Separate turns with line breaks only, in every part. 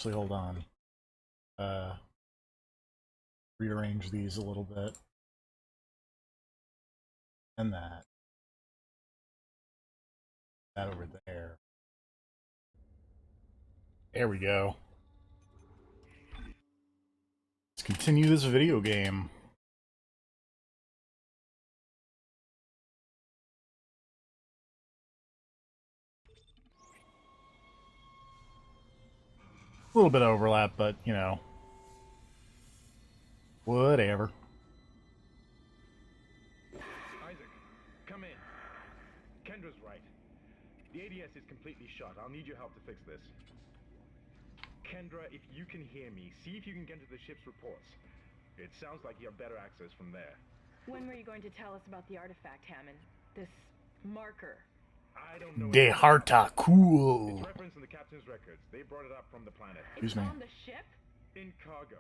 Actually, hold on. Rearrange these a little bit. And that. That over there. There we go. Let's continue this video game. A little bit of overlap, but, you know. Whatever.
Isaac, come in. Kendra's right. The ADS is completely shut. I'll need your help to fix this. Kendra, if you can hear me, see if you can get to the ship's reports. It sounds like you have better access from there.
When were you going to tell us about the artifact, Hammond? This marker?
I don't know.
De Harta cool.
It's referenced in the captain's records. They brought it up from the planet.
It's on the ship?
In cargo.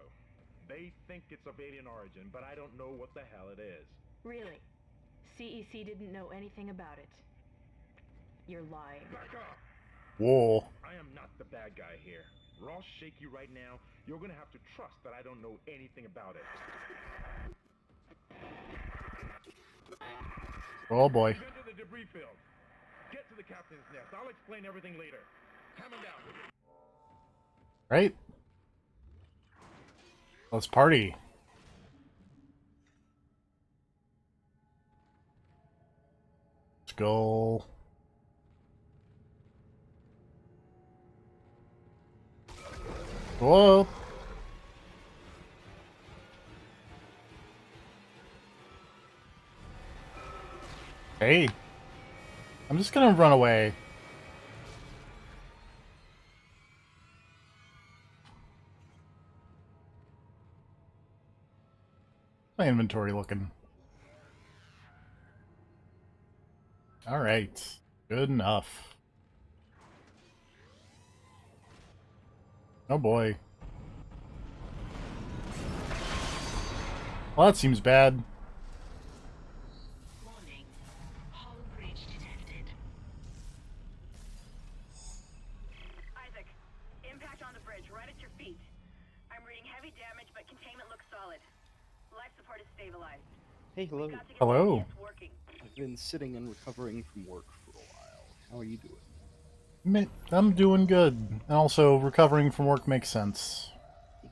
They think it's of alien origin, but I don't know what the hell it is.
Really? CEC didn't know anything about it. You're lying.
Back off!
Whoa.
I am not the bad guy here. Ross shake you right now. You're gonna have to trust that I don't know anything about it.
Oh boy.
Get to the debris field. Get to the captain's nest. I'll explain everything later. Hammond out.
Right? Let's party. Let's go. Whoa. Hey. I'm just gonna run away. My inventory looking. Alright. Good enough. Oh boy. Well, that seems bad.
Warning. Hull breach detected.
Isaac, impact on the bridge, right at your feet. I'm reading heavy damage, but containment looks solid. Life support is stabilized.
Hey, hello.
Got to get
Hello.
the ADS working.
I've been sitting and recovering from work for a while. How are you doing?
I'm doing good. And also, recovering from work makes sense.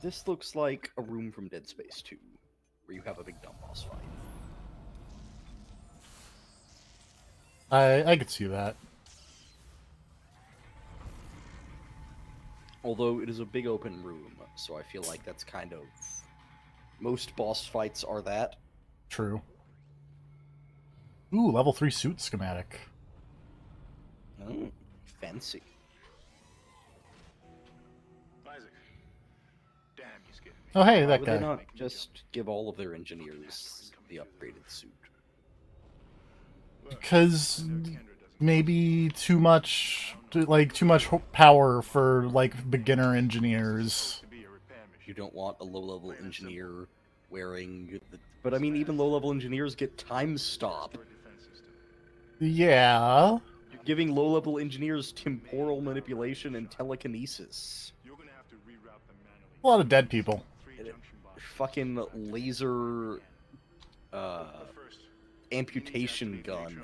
This looks like a room from Dead Space 2, where you have a big dumb boss fight.
I could see that.
Although it is a big open room, so I feel like that's kind of... Most boss fights are that.
True. Ooh, level 3 suit schematic.
Oh, fancy.
Isaac. Damn, you scared me.
Oh, hey,
Why
that
would
guy.
they not just give all of their engineers the upgraded suit?
Because maybe too much power for, like, beginner engineers.
You don't want a low-level engineer wearing... But I mean, even low-level engineers get time stop.
Yeah.
You're giving low-level engineers temporal manipulation and telekinesis.
A lot of dead people.
Fucking laser amputation gun.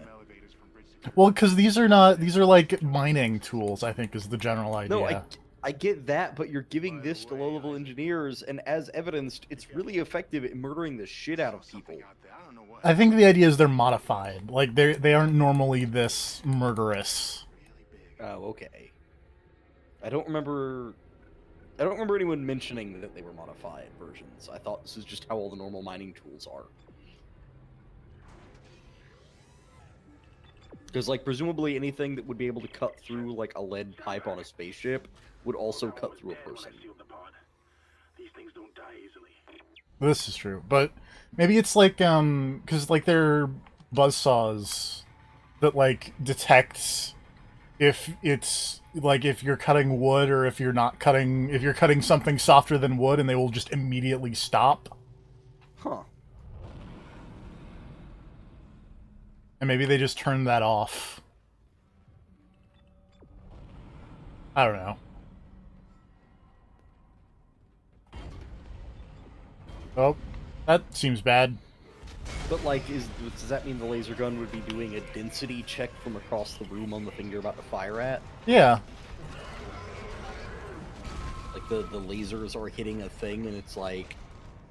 Well, because these are like mining tools, I think, is the general idea.
No, I get that, but you're giving this to low-level engineers, and as evidenced, it's really effective at murdering the shit out of people.
I think the idea is they're modified. Like, they aren't normally this murderous.
Oh, okay. I don't remember anyone mentioning that they were modified versions. I thought this is just how all the normal mining tools are. Because, like, presumably anything that would be able to cut through, like, a lead pipe on a spaceship would also cut through a person.
These things don't die easily.
This is true, but maybe it's like, because, like, they're buzzsaws that, like, detect if it's, like, if you're cutting wood or if you're not cutting, if you're cutting something softer than wood, and they will just immediately stop.
Huh.
And maybe they just turned that off. I don't know. Oh, that seems bad.
But like, does that mean the laser gun would be doing a density check from across the room on the thing you're about to fire at?
Yeah.
Like the lasers are hitting a thing and it's like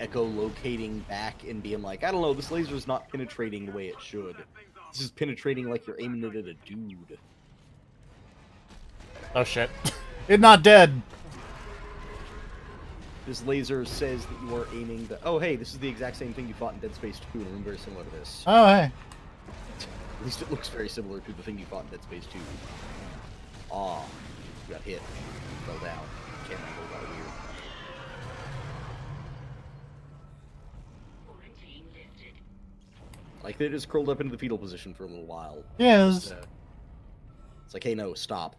echolocating back and being like, I don't know, this laser's not penetrating the way it should. This is penetrating like you're aiming it at a dude.
Oh shit. It's not dead.
This laser says that you are aiming the. Oh, hey, this is the exact same thing you fought in Dead Space 2, and I'm very similar to this.
Oh, hey.
At least it looks very similar to the thing you fought in Dead Space 2. Ah, you got hit. You fell down. Camera angle got weird.
Quarantine lifted.
Like, they just curled up into the fetal position for a little while.
Yes.
It's like, hey, no, stop.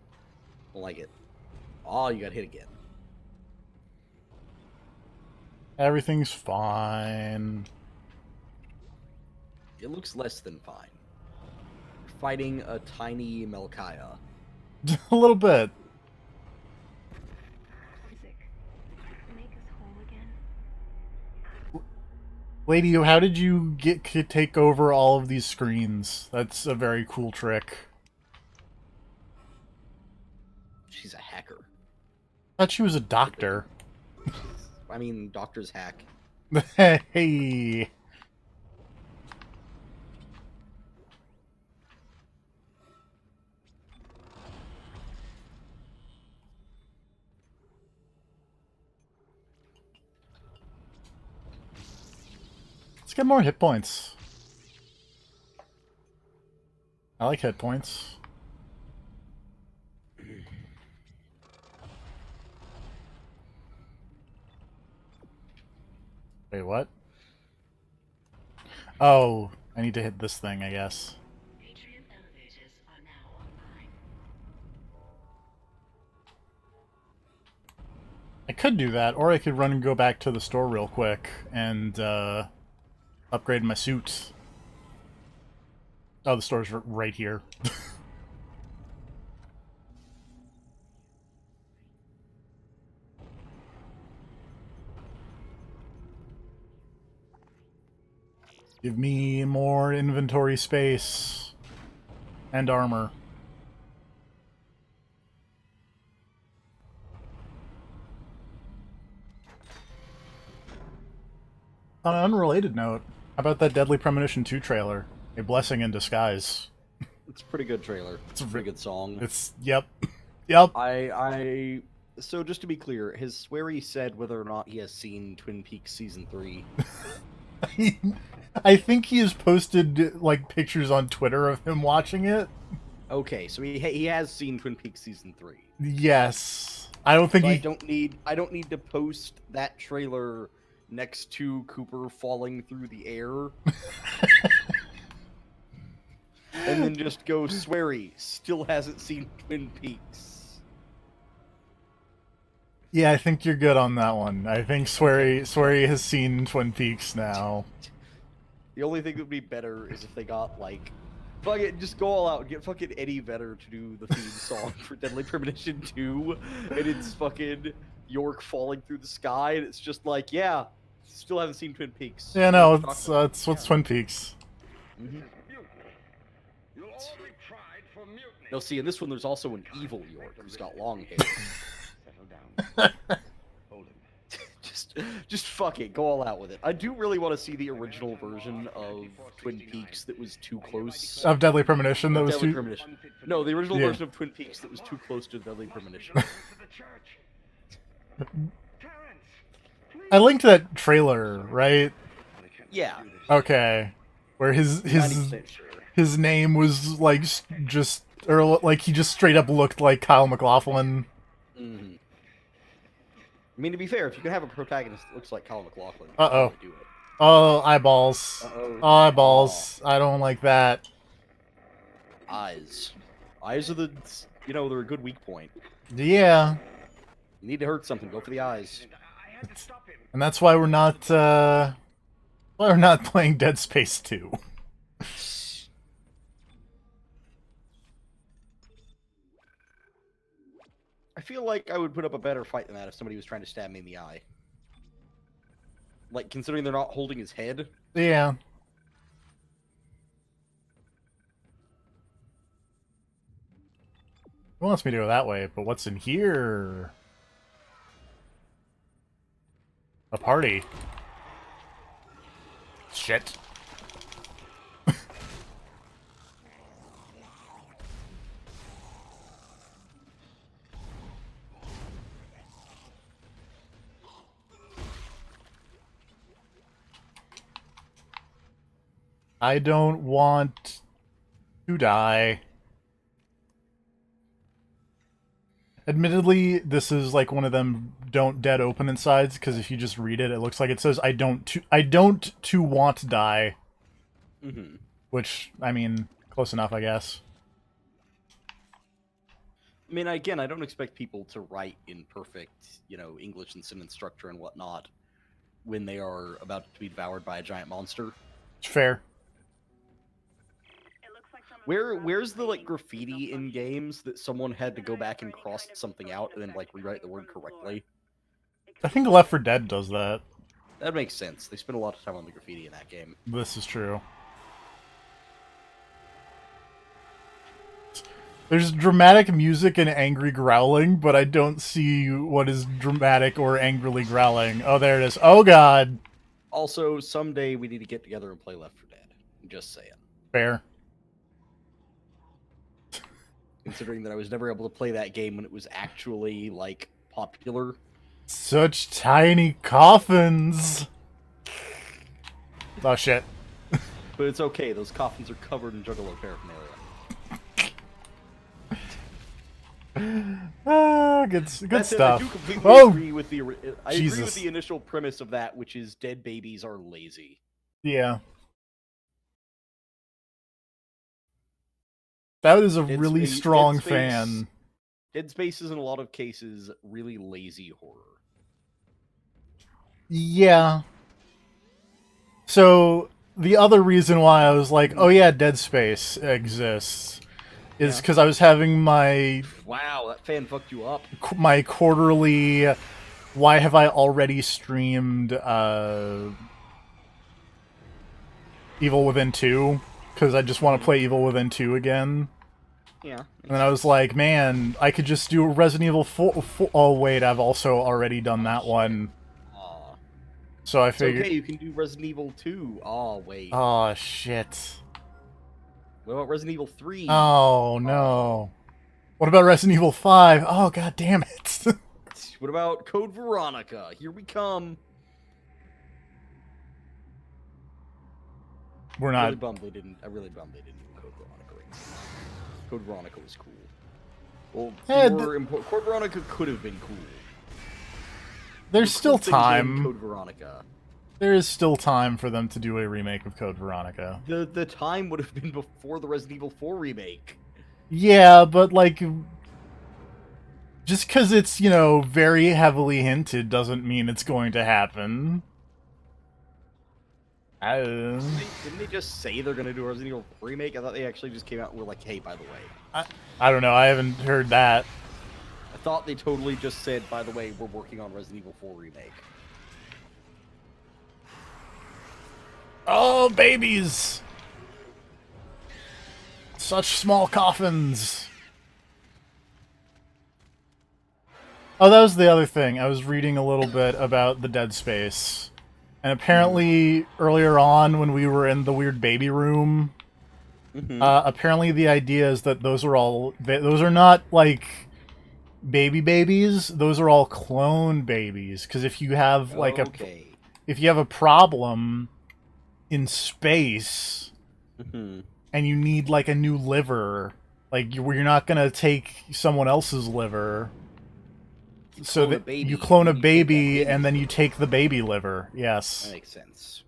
Don't like it. Oh, you got hit again.
Everything's fine.
It looks less than fine. You're fighting a tiny Melchiah.
A little bit.
Isaac, make us whole again.
Lady, how did you get to take over all of these screens? That's a very cool trick.
She's a hacker.
Thought she was a doctor.
I mean, doctors hack.
Hey. Let's get more hit points. I like hit points. Wait, what? Oh, I need to hit this thing, I guess.
Atrium elevators are now online.
I could do that, or I could run and go back to the store real quick and upgrade my suit. Oh, the store's right here. Give me more inventory space and armor. On an unrelated note, how about that Deadly Premonition 2 trailer? A blessing in disguise.
It's a pretty good trailer. It's a pretty good song.
It's, yep. Yep.
So just to be clear, has Swery said whether or not he has seen Twin Peaks Season 3?
I think he has posted, like, pictures on Twitter of him watching it.
Okay, so he has seen Twin Peaks Season 3.
Yes. I don't think
So
he...
I don't need to post that trailer next to Cooper falling through the air. And then just go, Swery still hasn't seen Twin Peaks.
Yeah, I think you're good on that one. I think Swery has seen Twin Peaks now.
The only thing that would be better is if they got, like, fuck it, just go all out and get fucking Eddie Vedder to do the theme song for Deadly Premonition 2, and it's fucking York falling through the sky, and it's just like, yeah, still haven't seen Twin Peaks.
Yeah, no, it's what's Twin Peaks.
Mm-hmm.
You'll all be tried for mutiny.
No, see, in this one, there's also an evil York who's got long hair.
Settle down. Hold him.
just fuck it, go all out with it. I do really want to see the original version of Twin Peaks that was too close.
Of Deadly Premonition, that was
Deadly
too...
Premonition. No, the original
Yeah.
version of Twin Peaks that was too close to Deadly Premonition.
To the church. Terrence, please.
I linked that trailer, right?
Yeah.
Okay. Where his
90% sure.
his name was, like, just... Or, like, he just straight up looked like Kyle MacLachlan.
Mm-hmm. I mean, to be fair, if you can have a protagonist that looks like Colin McLaughlin, you
Uh-oh.
can do it.
Oh, eyeballs.
Uh-oh.
Oh, eyeballs. I don't like that.
Eyes. Eyes are the, they're a good weak point.
Yeah.
You need to hurt something, go for the eyes.
I had to stop him.
And that's why we're not playing Dead Space 2. I
feel like I would put up a better fight than that if somebody was trying to stab me in the eye. Like, considering they're not holding his head.
Yeah. It wants me to go that way, but what's in here? A party. Shit. I don't want to die. Admittedly, this is like one of them don't dead open insides, because if you just read it, it looks like it says I don't to want die.
Mm-hmm.
Which, I mean, close enough, I guess.
I mean, again, I don't expect people to write in perfect, English and sentence structure and whatnot when they are about to be devoured by a giant monster.
It's fair.
It looks like some of the
Where's the
processing
graffiti in games that someone had to go back and cross something out and then rewrite the word correctly?
I think Left 4 Dead does that.
That makes sense. They spend a lot of time on the graffiti in that game.
This is true. There's dramatic music and angry growling, but I don't see what is dramatic or angrily growling. Oh, there it is. Oh, God.
Also, someday we need to get together and play Left 4 Dead. I'm just saying.
Fair.
Considering that I was never able to play that game when it was actually, popular.
Such tiny coffins. Oh, shit.
But it's okay. Those coffins are covered in Juggalo paraphernalia.
Good
That said,
stuff.
I do completely
Oh,
agree with the agree
Jesus.
with the initial premise of that, which is dead babies are lazy.
yeah. That is a
Dead
really
Space-
strong
Dead Space-
fan.
Dead Space is in a lot of cases really lazy horror.
Yeah. So, the other reason why I was like, oh yeah, Dead Space exists, is
Yeah.
because I was having my
Wow, that fan fucked you up.
quarterly, why have I already streamed Evil Within 2? Because I just want to play Evil Within 2 again.
Yeah.
And then I was like, man, I could just do Resident Evil 4. Oh, wait, I've also already done that one.
Aw.
So I
It's
figured...
okay, you can do Resident Evil 2. Oh, wait.
Oh, shit.
What about Resident Evil 3?
Oh, no. What about Resident Evil 5? Oh, god damn it.
What about Code Veronica? Here we come.
We're
I
not...
really bummed they didn't do Code Veronica right now. Code Veronica was cool. Well,
Eh,
Code Veronica could have been cool.
There's
Cool
still
things in
time.
Code Veronica.
There is still time for them to do a remake of Code Veronica.
The time would have been before the Resident Evil 4 remake.
Yeah, but, like... Just because it's, very heavily hinted doesn't mean it's going to happen.
Didn't they just say they're going to do a Resident Evil 4 remake? I thought they actually just came out and were like, hey, by the way.
I don't know, I haven't heard that.
I thought they totally just said, by the way, we're working on Resident Evil 4 remake.
Oh, babies! Such small coffins! Oh, that was the other thing. I was reading a little bit about the Dead Space. And apparently, earlier on, when we were in the weird baby room, apparently the idea is that those are not, like, baby babies. Those are all clone babies. Because if you have, like, if you have a problem in space, and you need, like, a new liver, like, you're not gonna take someone else's liver... So that you clone a baby and then you take the baby liver. Yes.
That makes sense.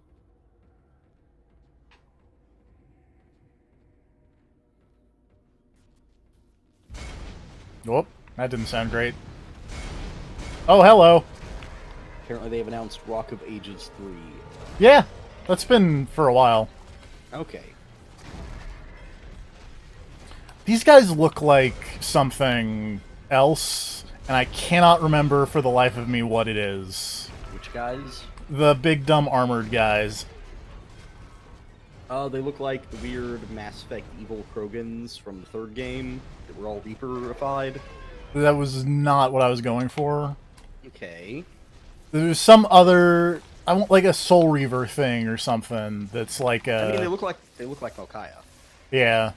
Whoop. That didn't sound great. Oh, hello.
Apparently they've announced Rock of Ages 3.
Yeah. That's been for a while.
Okay.
These guys look like something else, and I cannot remember for the life of me what it is.
Which guys?
the big dumb armored guys.
They look like the weird Mass Effect evil Krogans from the third game that were all Reaper-ified.
That was not what I was going for.
Okay.
There's some other, I want like a Soul Reaver thing or something that's like a...
I mean, they look like Malkaya.
Yeah.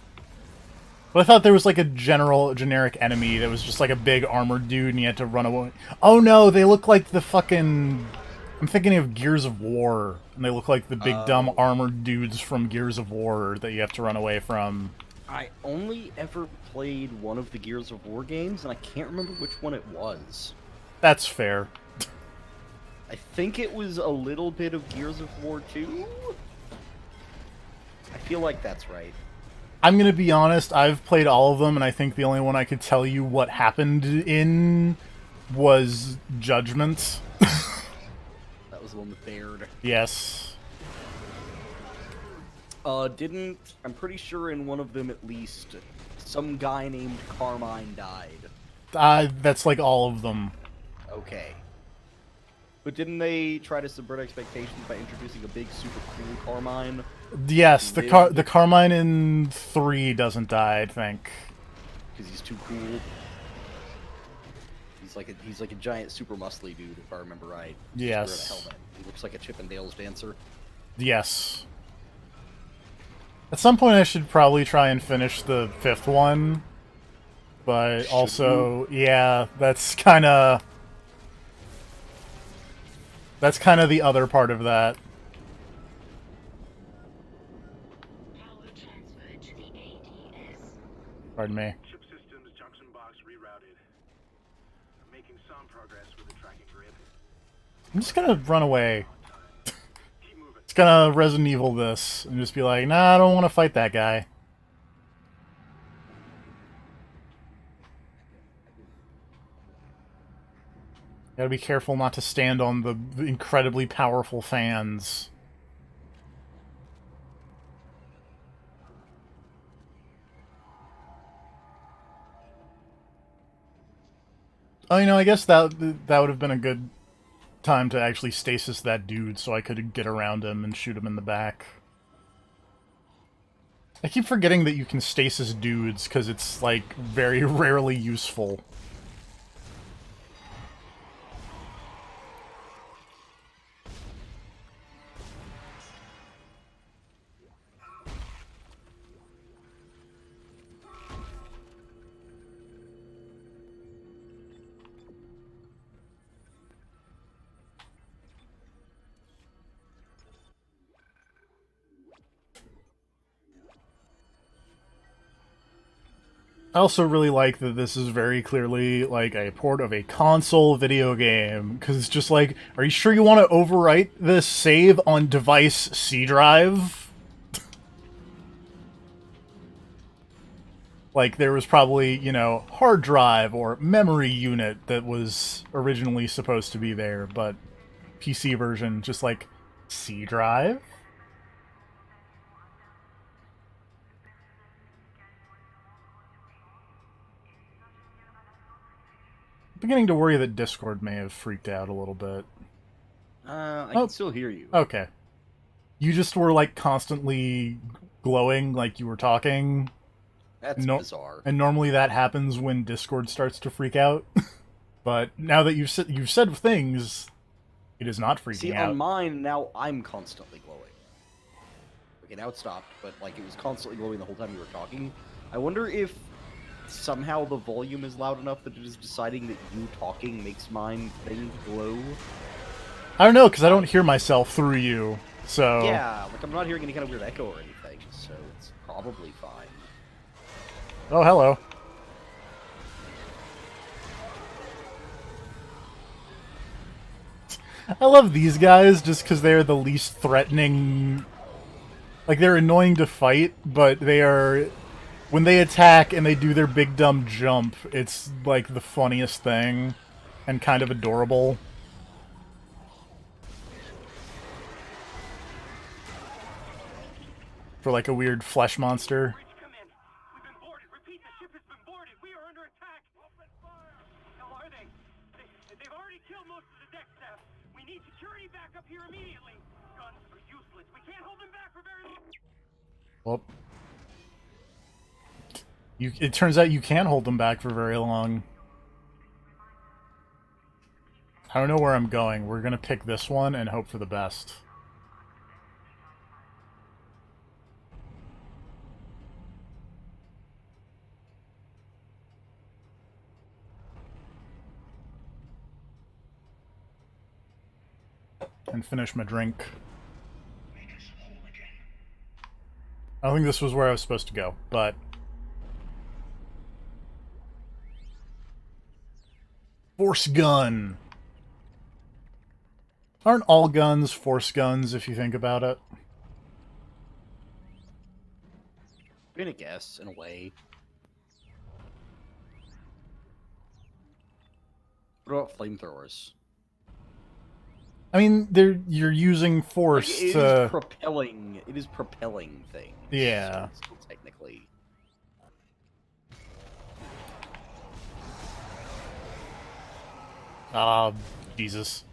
But I thought there was like a generic enemy that was just like a big armored dude and you had to run away. Oh no, they look like the fucking... I'm thinking of Gears of War, and they look like the big dumb armored dudes from Gears of War that you have to run away from.
I only ever played one of the Gears of War games, and I can't remember which one it was.
That's fair.
I think it was a little bit of Gears of War 2? I feel like that's right.
I'm gonna be honest, I've played all of them, and I think the only one I could tell you what happened in was Judgment.
That was the one with Baird.
Yes.
I'm pretty sure in one of them at least, some guy named Carmine died.
That's like all of them.
Okay. But didn't they try to subvert expectations by introducing a big, super cool Carmine?
Yes, the Carmine in 3 doesn't die, I think.
Because he's too cool. He's like a giant, super muscly dude, if I remember right.
Yes.
Just wearing a helmet. He looks like a Chippendales dancer.
Yes. At some point I should probably try and finish the 5th one. But also, yeah, that's kind of the other part of that.
Power transferred to the ADS.
Pardon me.
Chip systems junction box rerouted. I'm making some progress with the tracking grid.
I'm just gonna run away.
Keep moving.
It's gonna Resident Evil this and just be like, nah, I don't want to fight that guy. Gotta be careful not to stand on the incredibly powerful fans. Oh, you know, I guess that would have been a good time to actually stasis that dude so I could get around him and shoot him in the back. I keep forgetting that you can stasis dudes because it's, like, very rarely useful. I also really like that this is very clearly, like, a port of a console video game, because it's just like, are you sure you want to overwrite this save on device C drive? Like, there was probably, you know, hard drive or memory unit that was originally supposed to be there, but PC version, just like, C drive? Beginning to worry that Discord may have freaked out a little bit.
I can still hear you.
Okay. You just were, like, constantly glowing like you were talking.
That's bizarre.
And normally that happens when Discord starts to freak out. But now that you've said things, it is not freaking out.
See, on mine, now I'm constantly glowing. Okay, now it stopped, but, like, it was constantly glowing the whole time you were talking. I wonder if somehow the volume is loud enough that it is deciding that you talking makes mine thing glow.
I don't know, because I don't hear myself through you, so...
Yeah, like, I'm not hearing any kind of weird echo or anything, so it's probably fine.
Oh, hello. I love these guys just because they're the least threatening... Like, they're annoying to fight, but they are... When they attack and they do their big dumb jump, it's, like, the funniest thing. And kind of adorable. For, like, a weird flesh monster.
Come in. We've been boarded. Repeat, the ship has been boarded. We are under attack. Open fire. How are they? They've already killed most of the deck staff. We need security
need backup here immediately. Guns are useless. We can't hold them back for very long.
Well, it turns out you can hold them back for very long. I don't know where I'm going. We're gonna pick this one and hope for the best. And finish my drink. I don't think this was where I was supposed to go, but... Force gun! Aren't all guns force guns, if you think about it?
I'm gonna guess, in a way. What about flamethrowers?
I mean, you're using force
Like, it
to...
is propelling. It is propelling things.
Yeah.
So still technically.
Ah, Jesus.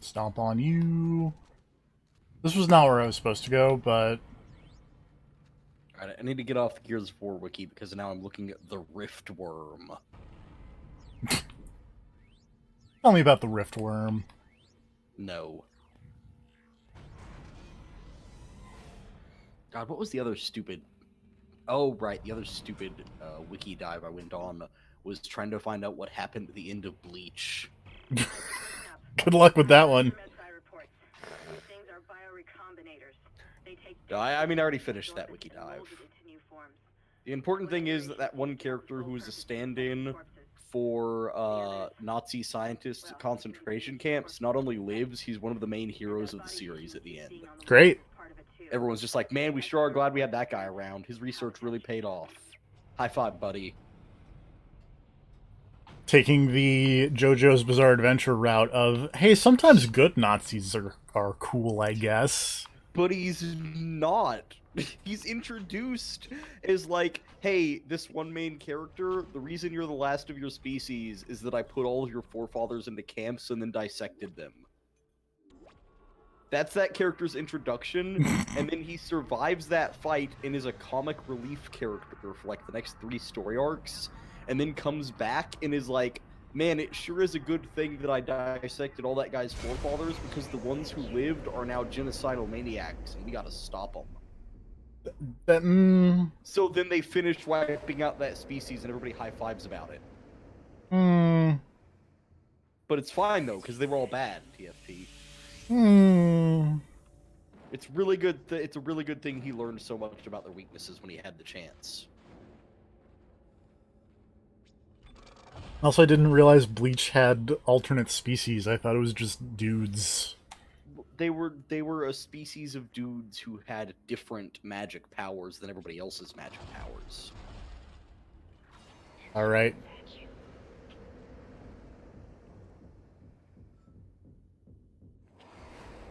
Stomp on you. This was not where I was supposed to go, but...
Alright, I need to get off the Gears of War wiki because now I'm looking at the Rift Worm.
Tell me about the Rift Worm.
No. God, what was the other stupid... Oh, right, the other stupid wiki dive I went on was trying to find out what happened at the end of Bleach.
Good luck with that one.
These things are biorecombinators. They take
I mean, I already finished that wiki dive. The important thing is that one character who is a stand-in for Nazi scientists at concentration camps not only lives, he's one of the main heroes of the series at the end.
Great.
Everyone's just like, man, we sure are glad we had that guy around. His research really paid off. High five, buddy.
Taking the JoJo's Bizarre Adventure route of, hey, sometimes good Nazis are cool, I guess.
But he's not. He's introduced as like, hey, this one main character, the reason you're the last of your species is that I put all of your forefathers into camps and then dissected them. That's that character's introduction, and then he survives that fight and is a comic relief character for like the next 3 story arcs, and then comes back and is like, man, it sure is a good thing that I dissected all that guy's forefathers because the ones who lived are now genocidal maniacs and we gotta stop them. So then they finished wiping out that species and everybody high fives about it. But it's fine though, because they were all bad, TFP. It's really good. It's a really good thing he learned so much about their weaknesses when he had the chance.
Also, I didn't realize Bleach had alternate species. I thought it was just dudes.
They were a species of dudes who had different magic powers than everybody else's magic powers.
All right.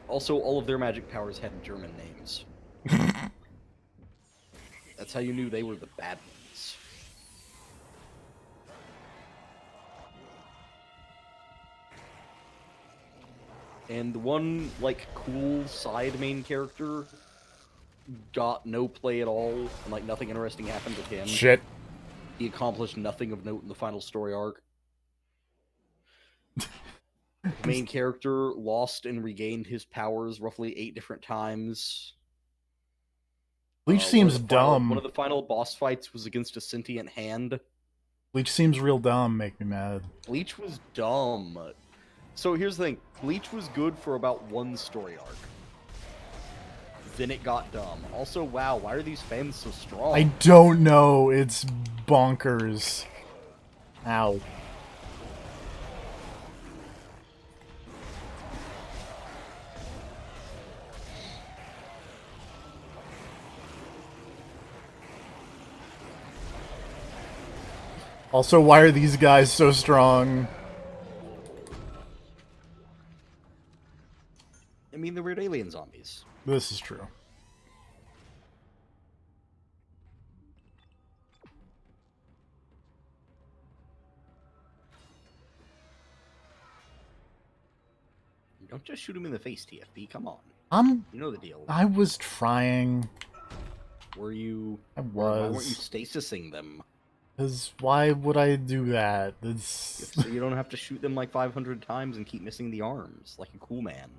Also, all of their magic powers had German names. That's how you knew they were the bad ones. And the one, like, cool side main character got no play at all, and, like, nothing interesting happened with him.
Shit.
He accomplished nothing of note in the final story arc. The main character lost and regained his powers roughly 8 different times.
Bleach seems dumb.
One of the final boss fights was against a sentient hand.
Bleach seems real dumb, make me mad.
Bleach was dumb. So here's the thing. Bleach was good for about 1 story arc. Then it got dumb. Also, wow, why are these fans so strong?
I don't know. It's bonkers. Ow. Also, why are these guys so strong?
I mean, the weird alien zombies.
This is true.
Don't just shoot him in the face, TFB. Come on. You know the deal.
I was trying.
Were you...
I
Why weren't you
was.
stasising them?
Because why would I do that? It's...
So you don't have to shoot them like 500 times and keep missing the arms, like a cool man.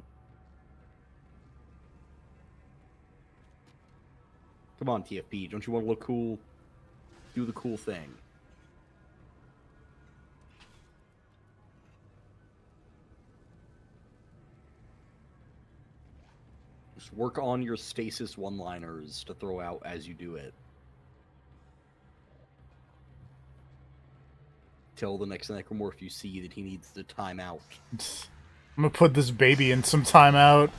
Come on, TFB. Don't you want to look cool? Do the cool thing. Just work on your stasis one-liners to throw out as you do it. Tell the next necromorph you see that he needs to time out.
I'm gonna put this baby in some timeout.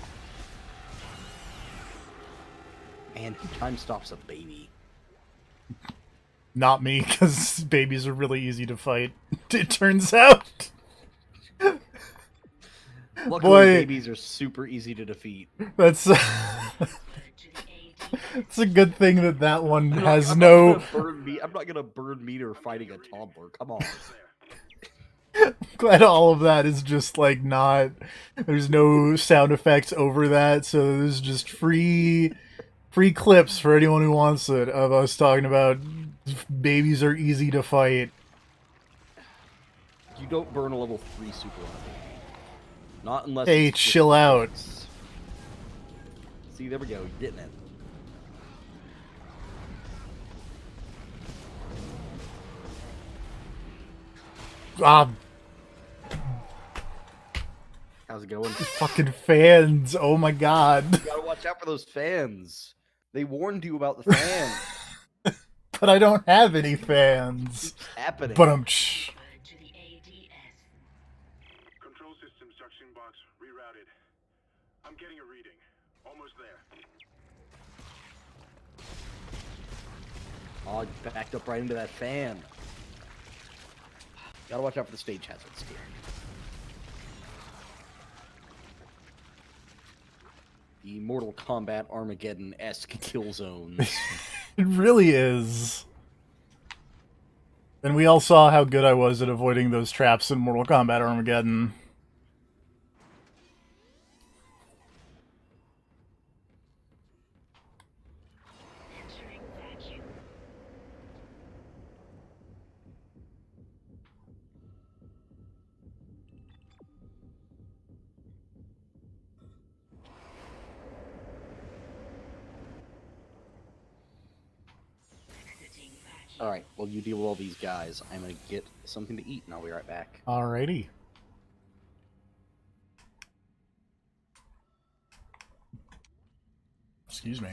Man, who time stops a baby?
Not me, because babies are really easy to fight. It turns out.
Luckily,
Boy.
babies are super easy to defeat.
That's... It's a good thing that that one has
I'm
no...
not gonna burn meter fighting a toddler. Come on.
Glad all of that is just, like, not... There's no sound effects over that, so there's just free clips for anyone who wants it of us talking about babies are easy to fight.
You don't burn a level 3 super on a baby. Not unless...
Hey,
it's just
chill out.
defense. See, there we go. You're getting it.
Ah,
How's it going?
fucking fans. Oh my god.
You gotta watch out for those fans. They warned you about the fans.
But I don't have any fans.
It's happening.
But
To the ADS.
Control system suction box rerouted. I'm getting a reading. Almost there.
Oh, you backed up right into that fan. Gotta watch out for the stage hazards here. The Mortal Kombat Armageddon-esque kill zones.
It really is. And we all saw how good I was at avoiding those traps in Mortal Kombat Armageddon.
Entering vacuum. Exiting vacuum.
Alright, well, you deal with all these guys. I'm gonna get something to eat, and I'll be right back.
Alrighty. Excuse me.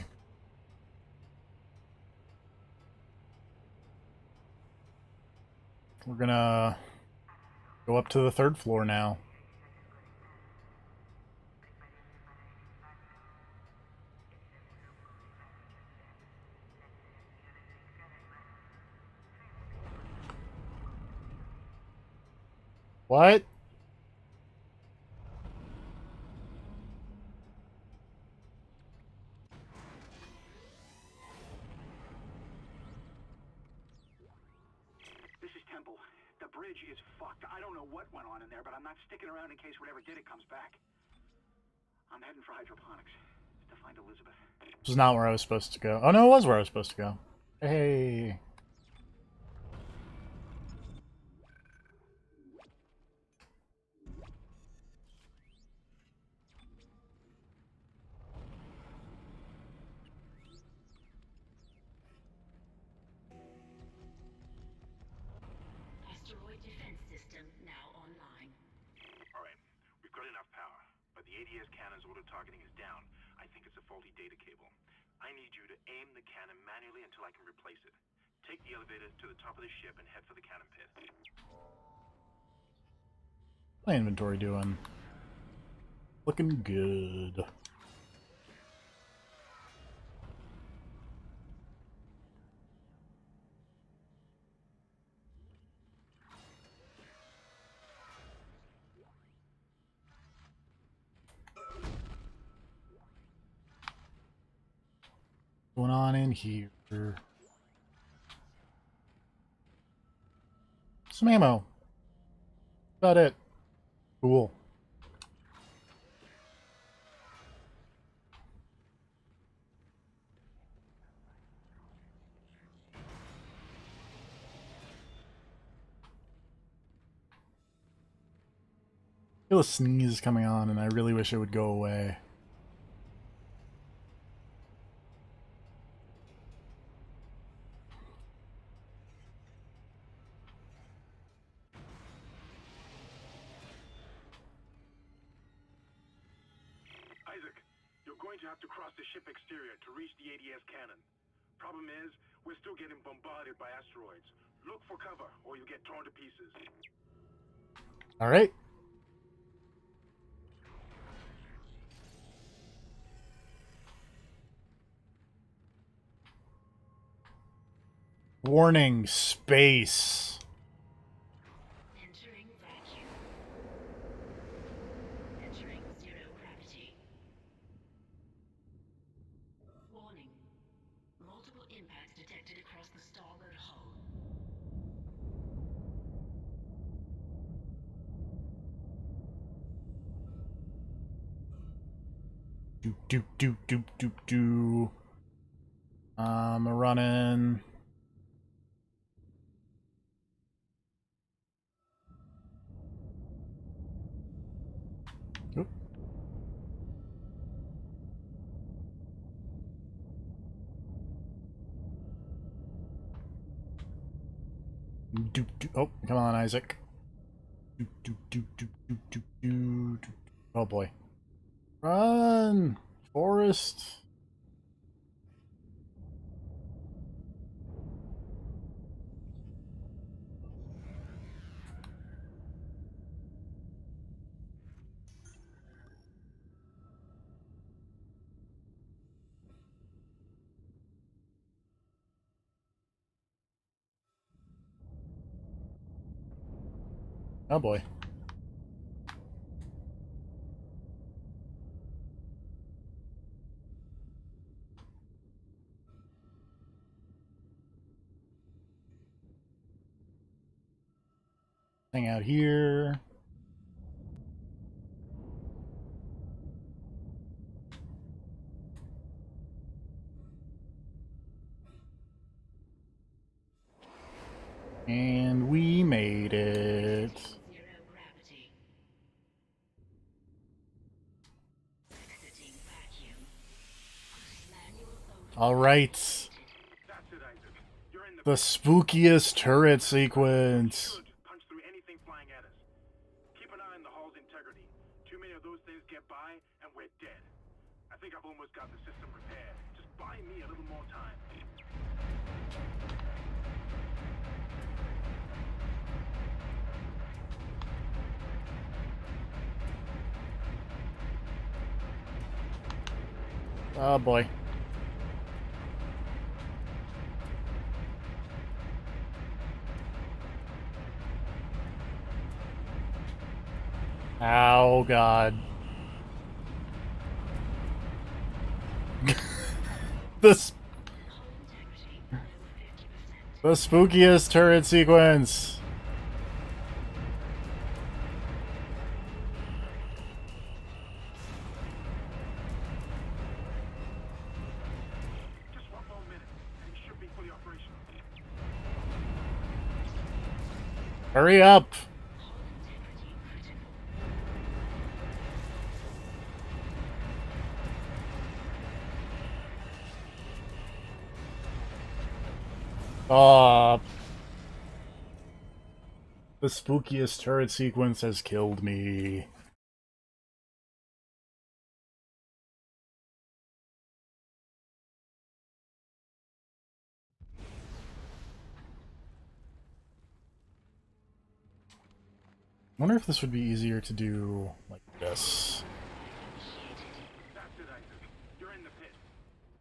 We're gonna go up to the 3rd floor now. What?
This is Temple. The bridge is fucked. I don't know what went on in there, but I'm not sticking around in case whatever did it comes back. I'm heading for hydroponics to find Elizabeth.
This is not where I was supposed to go. Oh no, it was where I was supposed to go. Hey.
Asteroid defense system now online.
Alright, we've got enough power, but the ADS cannon's auto targeting is down. I think it's a faulty data cable. I need you to aim the cannon manually until I can replace it. Take the elevator to the top of the ship and head for the cannon pit.
My inventory doing? Looking good. going on in here? Some ammo. About it. Cool. I feel a sneeze coming on, and I really wish it would go away.
Isaac, you're going to have to cross the ship exterior to reach the ADS cannon. Problem is, we're still getting bombarded by asteroids. Look for cover, or you'll get torn to pieces.
All right. Warning, space.
Entering vacuum. Entering zero gravity. Warning. Multiple impacts detected across the starboard hull.
Do. I'm running. Oop. Oh, come on, Isaac. Oh boy. Run! Forest! Oh boy. Hang out here. And we made it.
Zero gravity. Exiting vacuum. Manual open.
All right.
That's it, Isaac. You're in
The spookiest turret sequence.
should punch through anything flying at us. Keep an eye on the hull's integrity. Too many of those things get by, and we're dead. I think I've almost got the system repaired. Just buy me a little more time.
Oh boy. Oh god. This
Hull integrity below 50%.
the spookiest turret sequence.
Just one more minute, and it should be fully operational.
Hurry up.
Hull integrity critical.
The spookiest turret sequence has killed me. I wonder if this would be easier to do like this.
That's it, Isaac. You're in the pit.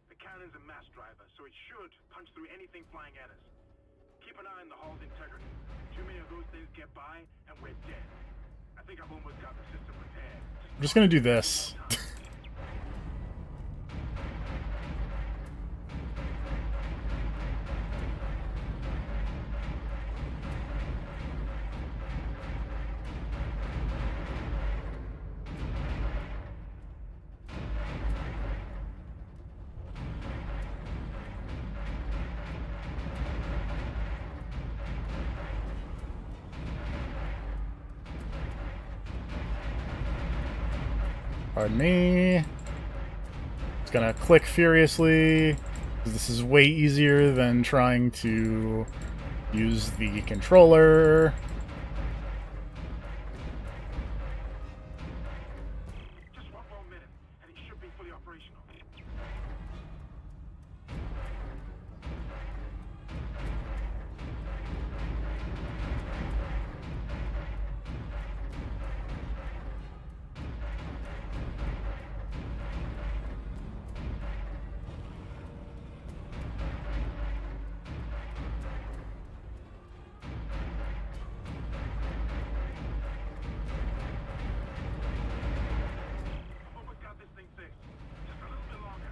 The cannon's a mass driver, so it should punch through anything flying at us. Keep an eye on the hull's integrity. Too many of those things get by, and we're dead. I think I've almost got the system repaired.
I'm just gonna do this. Pardon me. It's gonna click furiously, because this is way easier than trying to use the controller.
Just one more minute, and it should be fully operational. Almost got this thing fixed. Just a little bit longer.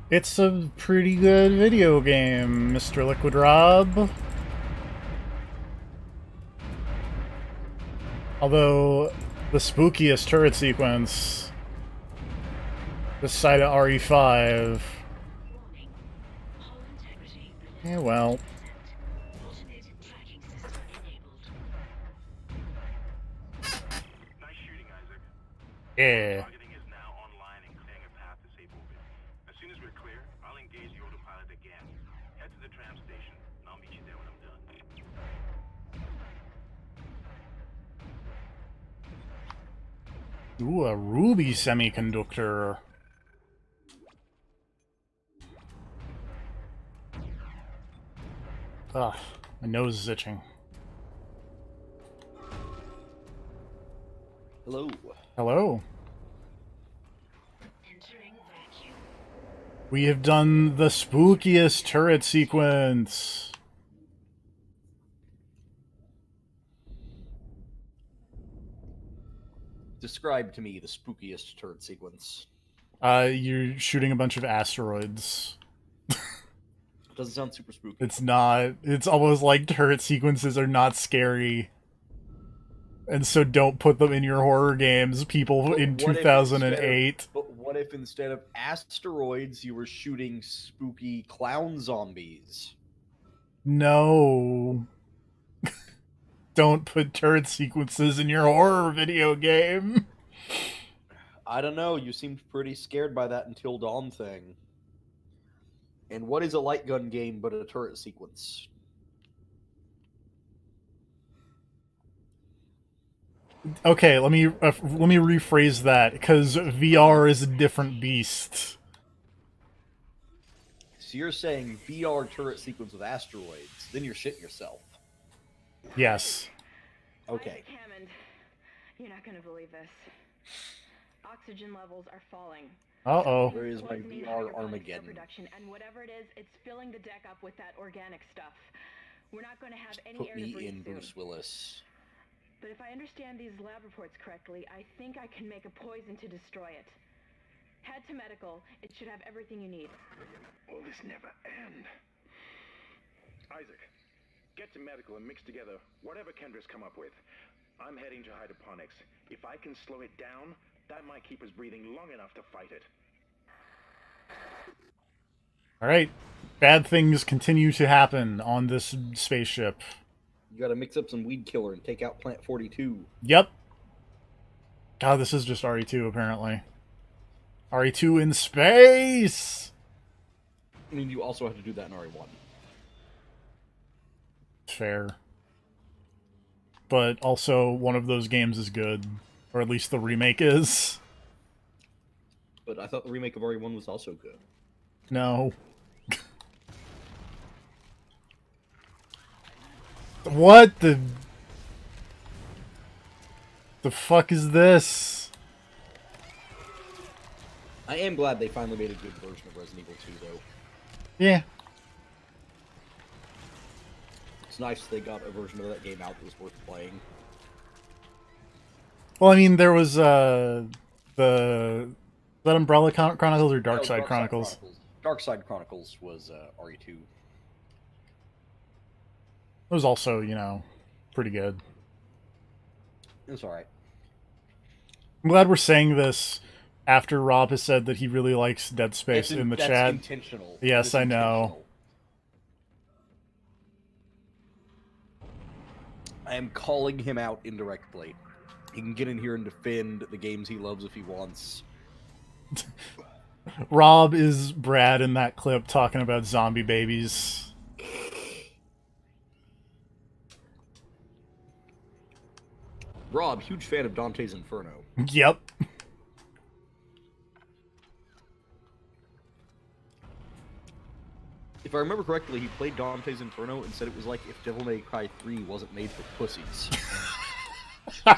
It's a pretty good video game, Mr. Liquid Rob. Although, the spookiest turret sequence this side of RE5.
Warning. Hull integrity below
Yeah, well.
50%. Automated tracking system enabled.
Nice shooting, Isaac.
Yeah.
Targeting is now online and clearing a path to safe orbit. As soon as we're clear, I'll engage the autopilot again. Head to the tram station, and I'll meet you there when I'm done.
Ooh, a ruby semiconductor. Ugh, my nose is itching.
Hello.
Hello.
Entering vacuum.
We have done the spookiest turret sequence.
Describe to me the spookiest turret sequence.
You're shooting a bunch of asteroids.
Doesn't sound super spooky.
It's not. It's almost like turret sequences are not scary. And so don't put them in your horror games, people
But
in
what if
2008.
But what if instead of asteroids, you were shooting spooky clown zombies?
No. Don't put turret sequences in your horror video game.
I don't know. You seemed pretty scared by that Until Dawn thing. And what is a light gun game but a turret sequence?
Okay, let me rephrase that, because VR is a different beast.
So you're saying VR turret sequence with asteroids, then you're shitting yourself.
Yes.
Okay.
Isaac Hammond, you're not gonna believe this. Oxygen levels are falling.
Uh-oh.
Where is my
Poisoning
VR
hydroponic cell
Armageddon?
production, and whatever it is, it's filling the deck up with that organic stuff. We're not going to have any
Put
air to
me
breathe
in,
soon.
Bruce Willis.
But if I understand these lab reports correctly, I think I can make a poison to destroy it. Head to medical. It should have everything you need.
Will this never end? Isaac, get to medical and mix together whatever Kendra's come up with. I'm heading to hydroponics. If I can slow it down, that might keep us breathing long enough to fight it.
Alright. Bad things continue to happen on this spaceship.
You gotta mix up some weed killer and take out Plant 42.
Yep. God, this is just RE2, apparently. RE2 in space!
I mean, you also have to do that in RE1.
Fair. But also, one of those games is good. Or at least the remake is.
But I thought the remake of RE1 was also good.
No. What the... The fuck is this?
I am glad they finally made a good version of Resident Evil 2, though.
Yeah.
It's nice they got a version of that game out that was worth playing.
Well, I mean, there was, the... Is that Umbrella Chronicles or Dark Side Chronicles?
Dark Side Chronicles was RE2.
It was also, you know, pretty good.
It was alright.
I'm glad we're saying this after Rob has said that he really likes Dead Space in the
that's
chat.
intentional.
Yes,
That is
I know.
intentional. I am calling him out indirectly. He can get in here and defend the games he loves if he wants.
Rob is Brad in that clip talking about zombie babies.
Rob, huge fan of Dante's Inferno.
Yep.
If I remember correctly, he played Dante's Inferno and said it was like if Devil May Cry 3 wasn't made for pussies. I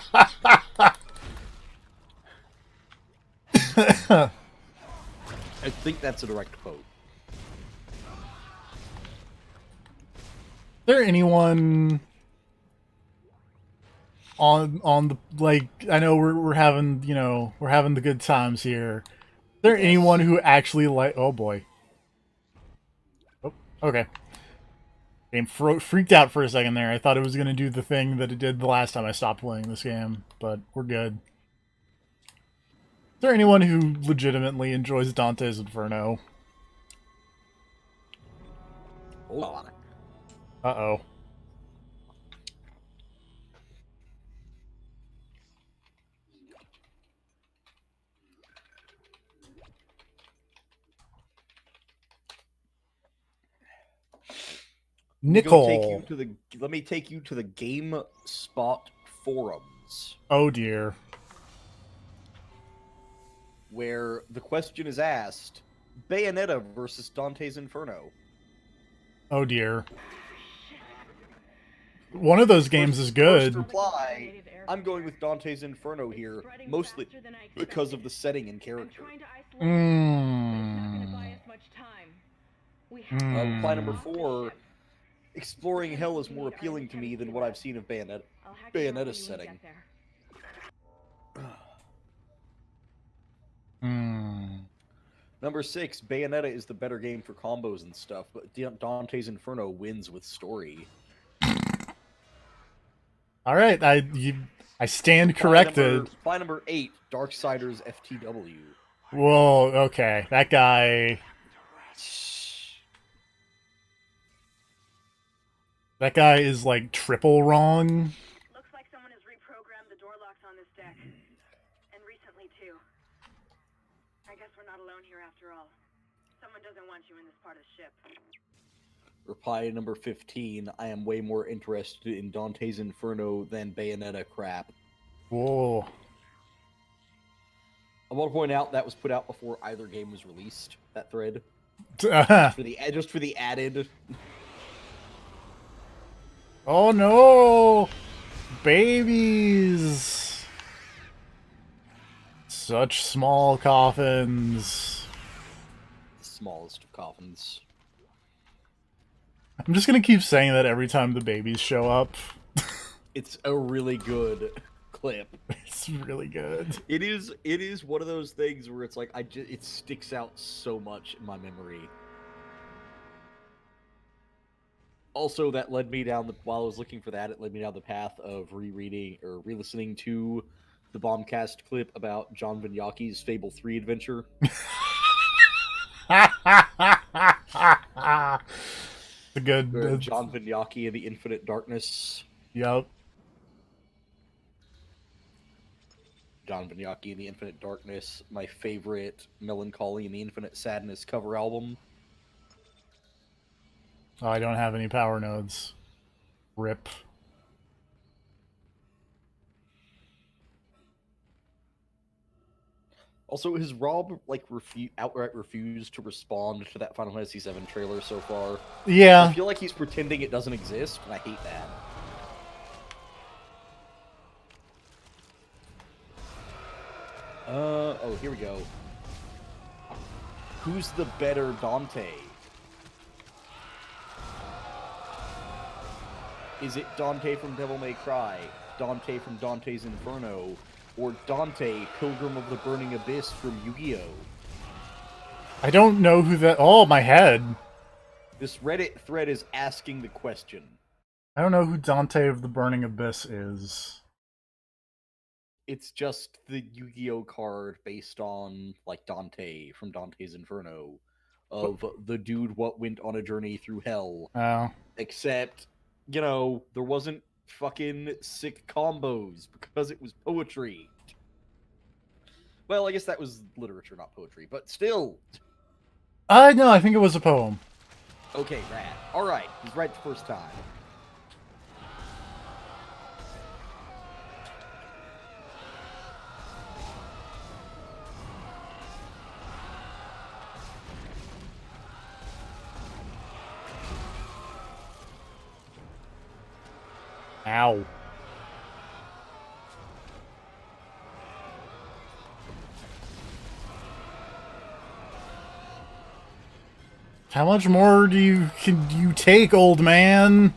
think that's a direct quote.
Is there anyone on the, like, I know we're having, you know, we're having the good times here. Is there anyone who actually like, oh boy. Oh, okay. Game freaked out for a second there. I thought it was going to do the thing that it did the last time I stopped playing this game, but we're good. Is there anyone who legitimately enjoys Dante's Inferno?
Hold on.
Uh-oh. Nicole.
Let me take you to the GameSpot forums,
Oh dear.
where the question is asked: Bayonetta versus Dante's Inferno.
Oh dear. One of those games is good.
First reply: I'm going with Dante's Inferno here, mostly because of the setting and character. Reply number 4: exploring hell is more appealing to me than what I've seen of Bayonetta's setting. Number 6: Bayonetta is the better game for combos and stuff, but Dante's Inferno wins with story.
All right, I stand corrected.
Reply number 8: Darksiders FTW.
Whoa, okay, that guy. That guy is like triple wrong.
Looks like someone has reprogrammed the door locks on this deck. And recently, too. I guess we're not alone here after all. Someone doesn't want you in this part of the ship.
Reply number 15: I am way more interested in Dante's Inferno than Bayonetta crap.
Whoa.
I want to point out that was put out before either game was released, that thread. Just for the added...
Oh no! Babies! Such small coffins.
The smallest of coffins.
I'm just gonna keep saying that every time the babies show up.
It's a really good clip.
It's really good.
It is one of those things where it's like it sticks out so much in my memory. Also, that led me down while I was looking for that, it led me down the path of rereading or re-listening to the Bombcast clip about John Vignacchi's Fable 3 adventure.
The good
John Vignacchi and the Infinite Darkness.
Yep.
John Vignacchi and the Infinite Darkness, my favorite Melancholy and the Infinite Sadness cover album.
Oh, I don't have any power nodes. Rip.
Also, has Rob outright refused to respond to that Final Fantasy VII trailer so far?
Yeah.
I feel like he's pretending it doesn't exist, and I hate that. Oh, here we go. Who's the better Dante? Is it Dante from Devil May Cry, Dante from Dante's Inferno, or Dante, Pilgrim of the Burning Abyss from Yu-Gi-Oh?
I don't know who that... Oh, my head.
This Reddit thread is asking the question.
I don't know who Dante of the Burning Abyss is.
It's just the Yu-Gi-Oh card based on, like, Dante from Dante's Inferno. Of the dude what went on a journey through hell.
Oh.
Except, you know, there wasn't fucking sick combos because it was poetry. Well, I guess that was literature, not poetry, but still.
No, I think it was a poem.
Okay, rad. Alright, he's right the first time.
Ow. How much more can you take, old man?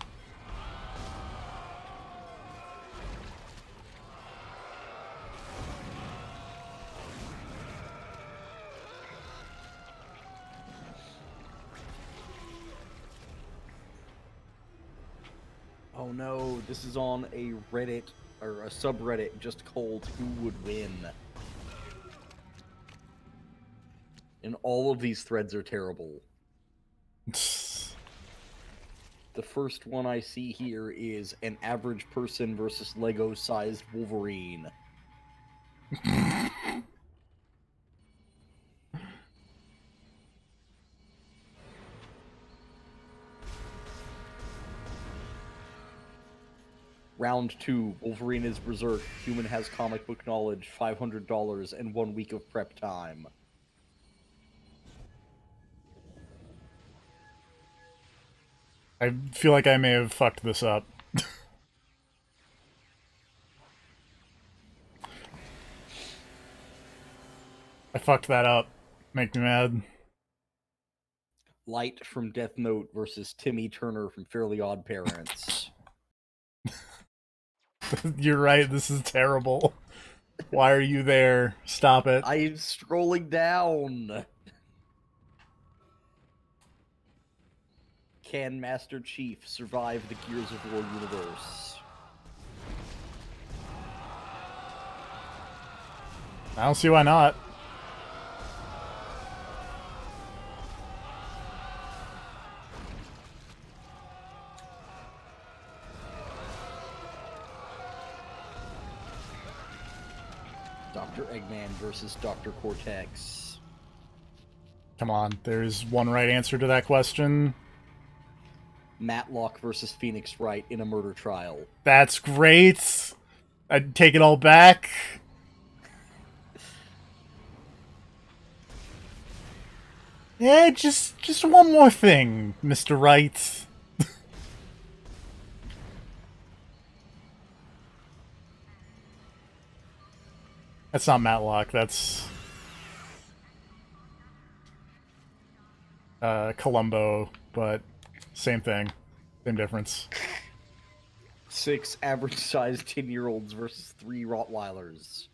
Oh no, this is on a Reddit, or a subreddit just called Who Would Win? And all of these threads are terrible. The first one I see here is an average person versus Lego-sized Wolverine. Round 2, Wolverine is berserk, human has comic book knowledge, $500, and 1 week of prep time.
I feel like I may have fucked this up. I fucked that up. Make me mad.
Light from Death Note versus Timmy Turner from Fairly Odd Parents.
You're right, this is terrible. Why are you there? Stop it.
I'm scrolling down. Can Master Chief survive the Gears of War universe?
I don't see why not.
Dr. Eggman versus Dr. Cortex.
Come on, there's one right answer to that question.
Matlock versus Phoenix Wright in a murder trial.
That's great. I'd take it all back. Yeah, just one more thing, Mr. Wright. That's not Matlock, that's Columbo, but same thing. Same difference.
6 average-sized 10-year-olds versus 3 Rottweilers.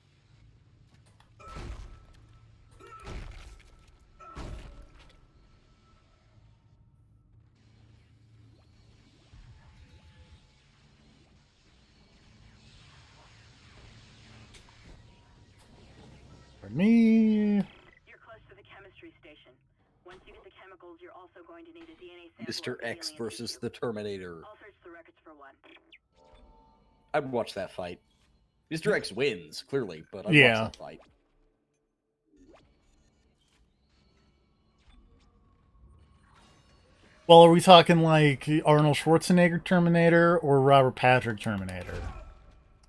For me...
You're close to the chemistry station. Once you get the chemicals, you're also going to need a DNA sample.
Mr.
of the
X
alien
versus
tissue.
the Terminator.
I'll search the records for one.
I'd watch that fight. Mr. X wins, clearly, but I'd
Yeah.
watch that fight.
Well, are we talking like Arnold Schwarzenegger Terminator or Robert Patrick Terminator?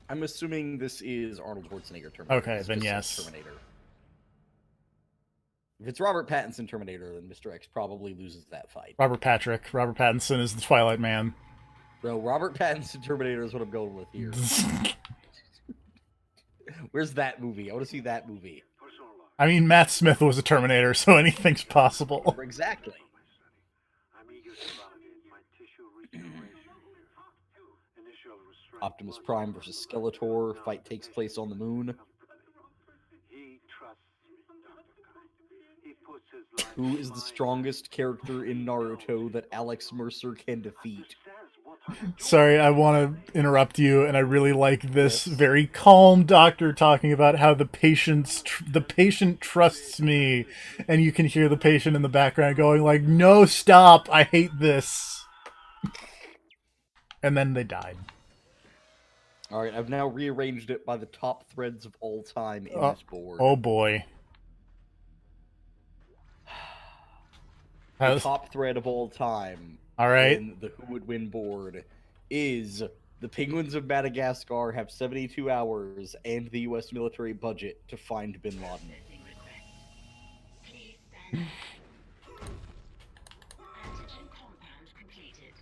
I'm assuming this is Arnold Schwarzenegger Terminator.
Okay,
This
then
just
yes.
says Terminator. If it's Robert Pattinson Terminator, then Mr. X probably loses that fight.
Robert Pattinson is the Twilight Man.
Bro, Robert Pattinson Terminator is what I'm going with here. Where's that movie? I want to see that movie.
For so long.
I mean, Matt Smith was a Terminator, so anything's possible.
Exactly.
I'm eager to validate my tissue regeneration. Initial restraint.
Optimus Prime versus Skeletor. Fight takes place on the moon.
He trusts me, Dr. Kite. He puts his life
Who is
in
the
my
strongest character in Naruto that Alex Mercer can defeat?
Says what I do.
Sorry, I want to interrupt you, and I really like this very calm doctor talking about how the patient trusts me, and you can hear the patient in the background going like, "No, stop! I hate this." And then they died.
Alright, I've now rearranged it by the top threads of all time in this board.
Oh boy.
The top thread of all time
Alright.
in the Who Would Win board is the Penguins of Madagascar have 72 hours and the US military budget to find Bin Laden.
Please stand. Antigen compound completed.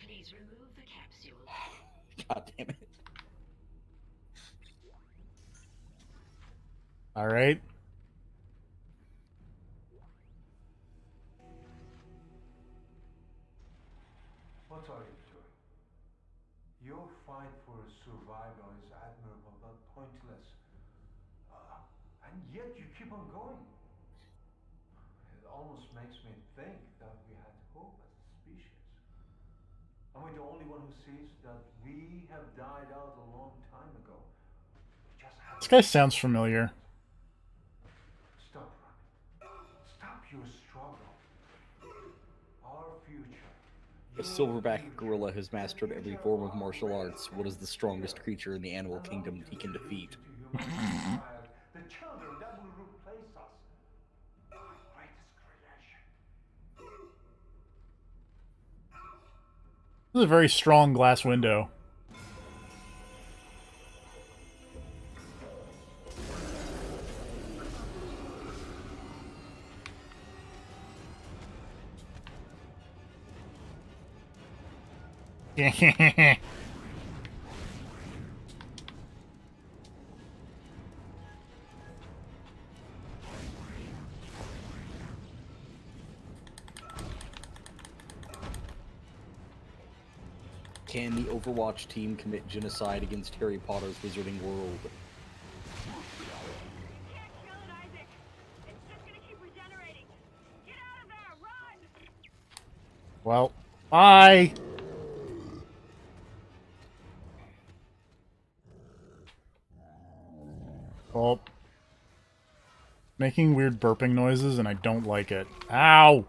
Please remove the capsule.
God damn it.
Alright.
What are you doing? Your fight for survival is admirable but pointless. And yet you keep on going. It almost makes me think that we had hope as a species. Am I the only one who sees that we have died out a long time ago? We just haven't.
This guy sounds familiar.
Stop running. Stop your struggle. Our future.
A silverback gorilla has mastered every form of martial arts. What is the strongest creature in the animal kingdom that he can defeat?
The children that will replace us. Our greatest creation.
This is a very strong glass window.
Can the Overwatch team commit genocide against Harry Potter's Wizarding World?
You can't kill it, Isaac. It's just gonna keep regenerating. Get out of there! Run!
Well, bye! Well, making weird burping noises and I don't like it. Ow!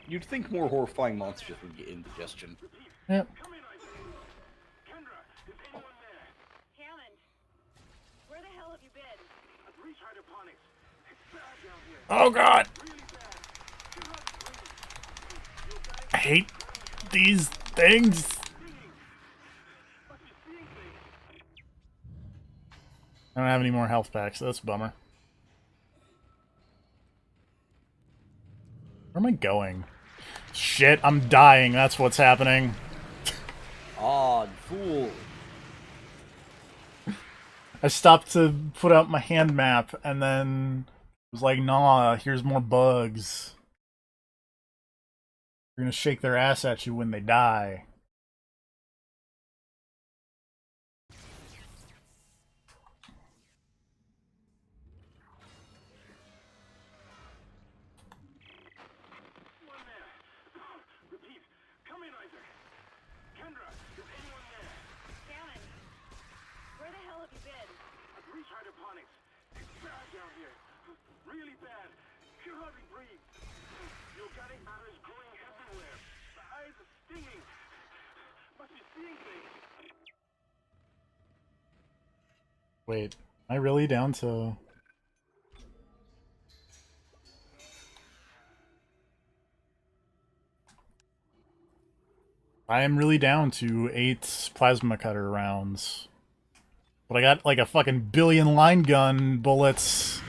You'd think more horrifying monsters would get indigestion.
Yep.
Come in, Isaac. Kendra, is anyone there?
Hammond, where the hell have you been?
At Reach Hydroponics. It's bad down here.
Oh god!
Really bad. You have to breathe. You're dying.
I hate these things!
But you're seeing things.
I don't have any more health packs, so that's a bummer. Where am I going? Shit, I'm dying, that's what's happening.
Odd fool.
I stopped to put out my hand map, and then it was like, nah, here's more bugs. You're gonna shake their ass at you when they die.
One there. Repeat. Come in, Isaac. Kendra, is anyone there?
Hammond, where the hell have you been?
At Reach Hydroponics. It's bad down here. Really bad. You hardly breathe. The organic matter is growing everywhere. The eyes are stinging. Must be seeing things.
Wait, am I really down to... I am really down to 8 plasma cutter rounds. But I got like a fucking billion line gun bullets.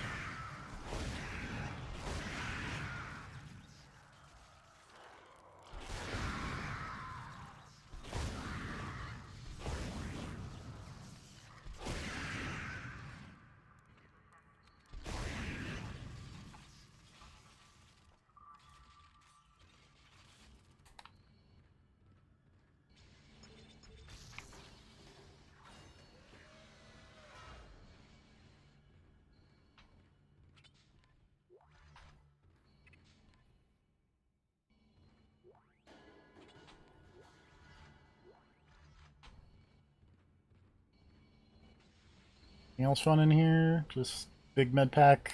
Anything else fun in here? Just big med pack.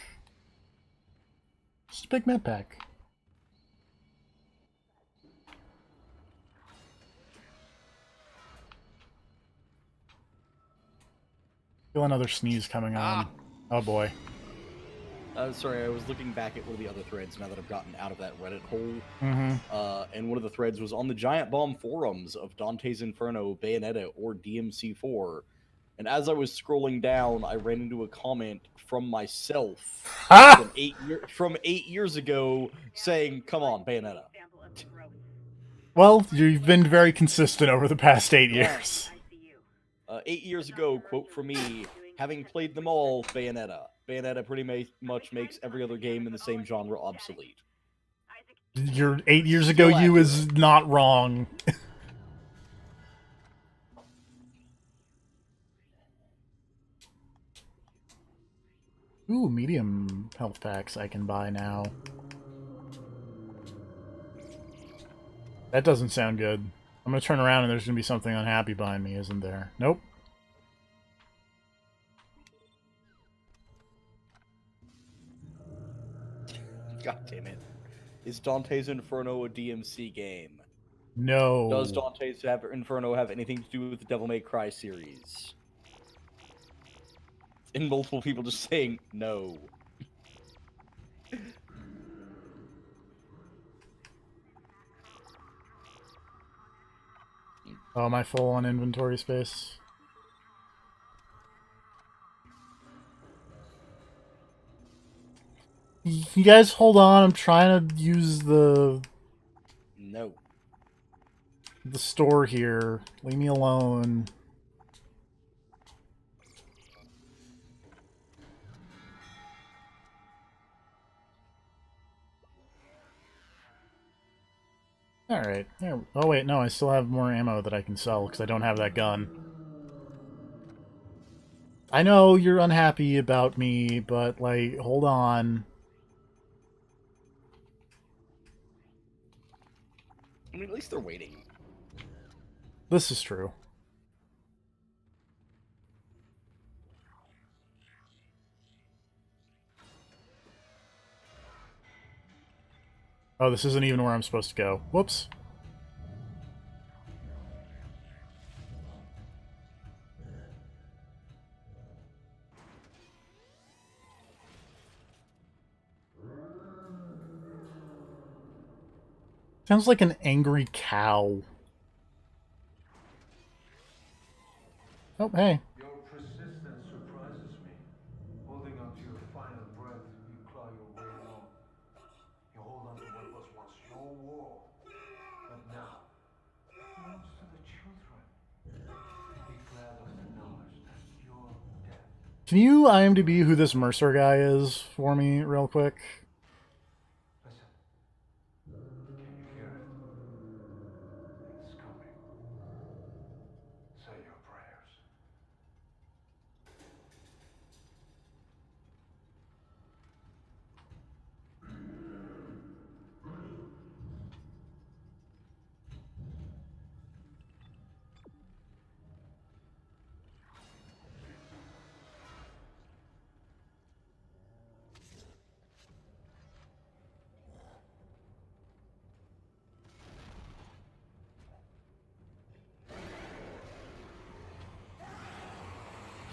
Just a big med pack. Feel another sneeze coming on. Oh boy.
Sorry, I was looking back at one of the other threads now that I've gotten out of that Reddit hole.
Mm-hmm.
And one of the threads was on the Giant Bomb forums of Dante's Inferno, Bayonetta, or DMC4. And as I was scrolling down, I ran into a comment from myself
Ah!
from 8 years ago saying, "Come on, Bayonetta."
Example of growth.
Well, you've been very consistent over the past 8 years.
ICU.
8 years ago, quote from me, having played them all, Bayonetta. Bayonetta pretty much makes every other game in the same genre obsolete.
Your 8 years ago
Still
you
accurate.
is not wrong. Ooh, medium health packs I can buy now. That doesn't sound good. I'm gonna turn around and there's gonna be something unhappy behind me, isn't there? Nope.
God damn it. Is Dante's Inferno a DMC game?
No.
Does Dante's Inferno have anything to do with the Devil May Cry series? And multiple people just saying no.
Oh, am I full on inventory space? You guys hold on, I'm trying to use the
No.
store here. Leave me alone. Alright. Oh wait, no, I still have more ammo that I can sell because I don't have that gun. I know you're unhappy about me, but, like, hold on.
I mean, at least they're waiting.
This is true. Oh, this isn't even where I'm supposed to go. Whoops. Sounds like an angry cow. Oh, hey.
Your persistence surprises me. Holding on to your final breath, you claw your way along. You hold on to what was once your world, but now belongs to the children. Be glad of the knowledge that your death.
Can you IMDb who this Mercer guy is for me real quick?
Listen. Can you hear it? It's coming. Say your prayers.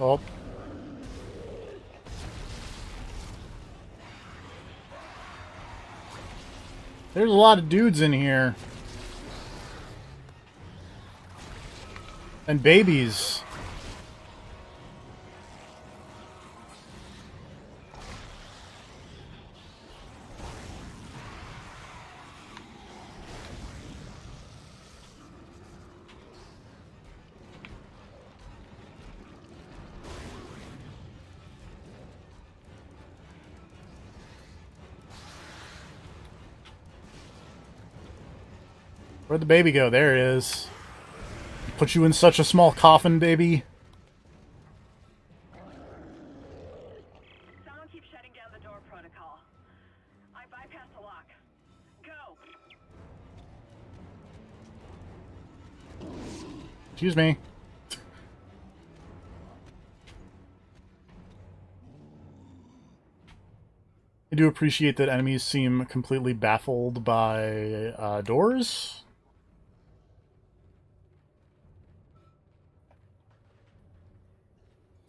Oh. There's a lot of dudes in here. And babies. Where'd the baby go? There it is. Put you in such a small coffin, baby.
Someone keeps shutting down the door protocol. I bypassed the lock. Go!
Excuse me. I do appreciate that enemies seem completely baffled by doors.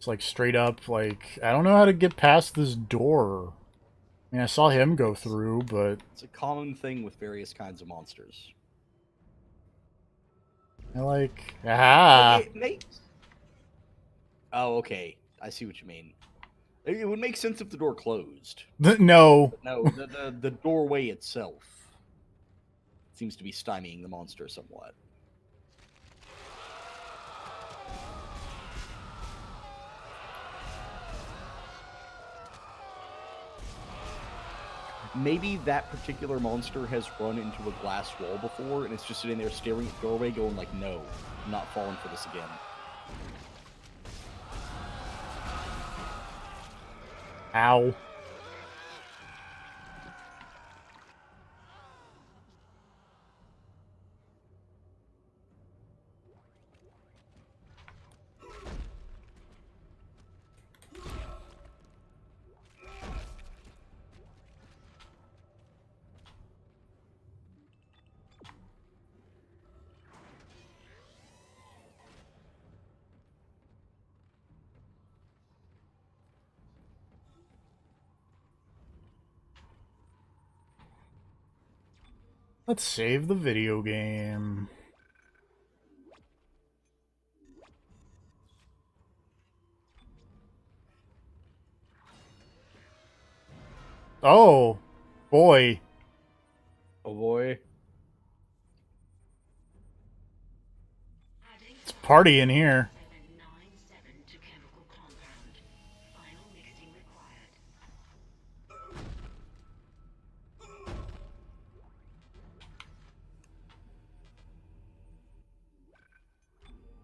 It's like straight up, like, I don't know how to get past this door. I mean, I saw him go through, but
It's a common thing with various kinds of monsters.
I like... Ah!
It makes... Oh, okay. I see what you mean. It would make sense if the door closed.
No.
But no, the doorway itself seems to be stymieing the monster somewhat. Maybe that particular monster has run into a glass wall before, and it's just sitting there staring at the doorway going like, no, I'm not falling for this again.
Ow. Let's save the video game. Oh, boy.
Oh boy.
It's a party in here.
797 to chemical compound. Final mixing required.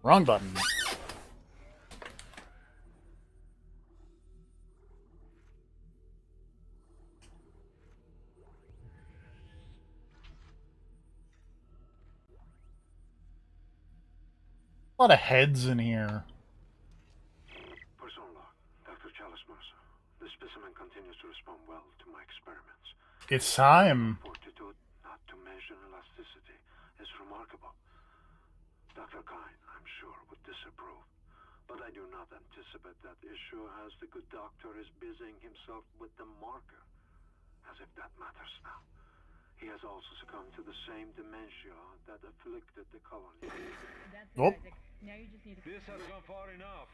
Wrong button. A lot of heads in here.
Person log, Dr. Chalice Mercer. This specimen continues to respond well to my experiments.
It's time.
Fortitude, not to mention elasticity, is remarkable. Dr. Kine, I'm sure, would disapprove. But I do not anticipate that issue as the good doctor is busying himself with the marker. As if that matters now. He has also succumbed to the same dementia that afflicted the colony.
That's it,
Oh.
Isaac. Now you just need to...
This has gone far enough.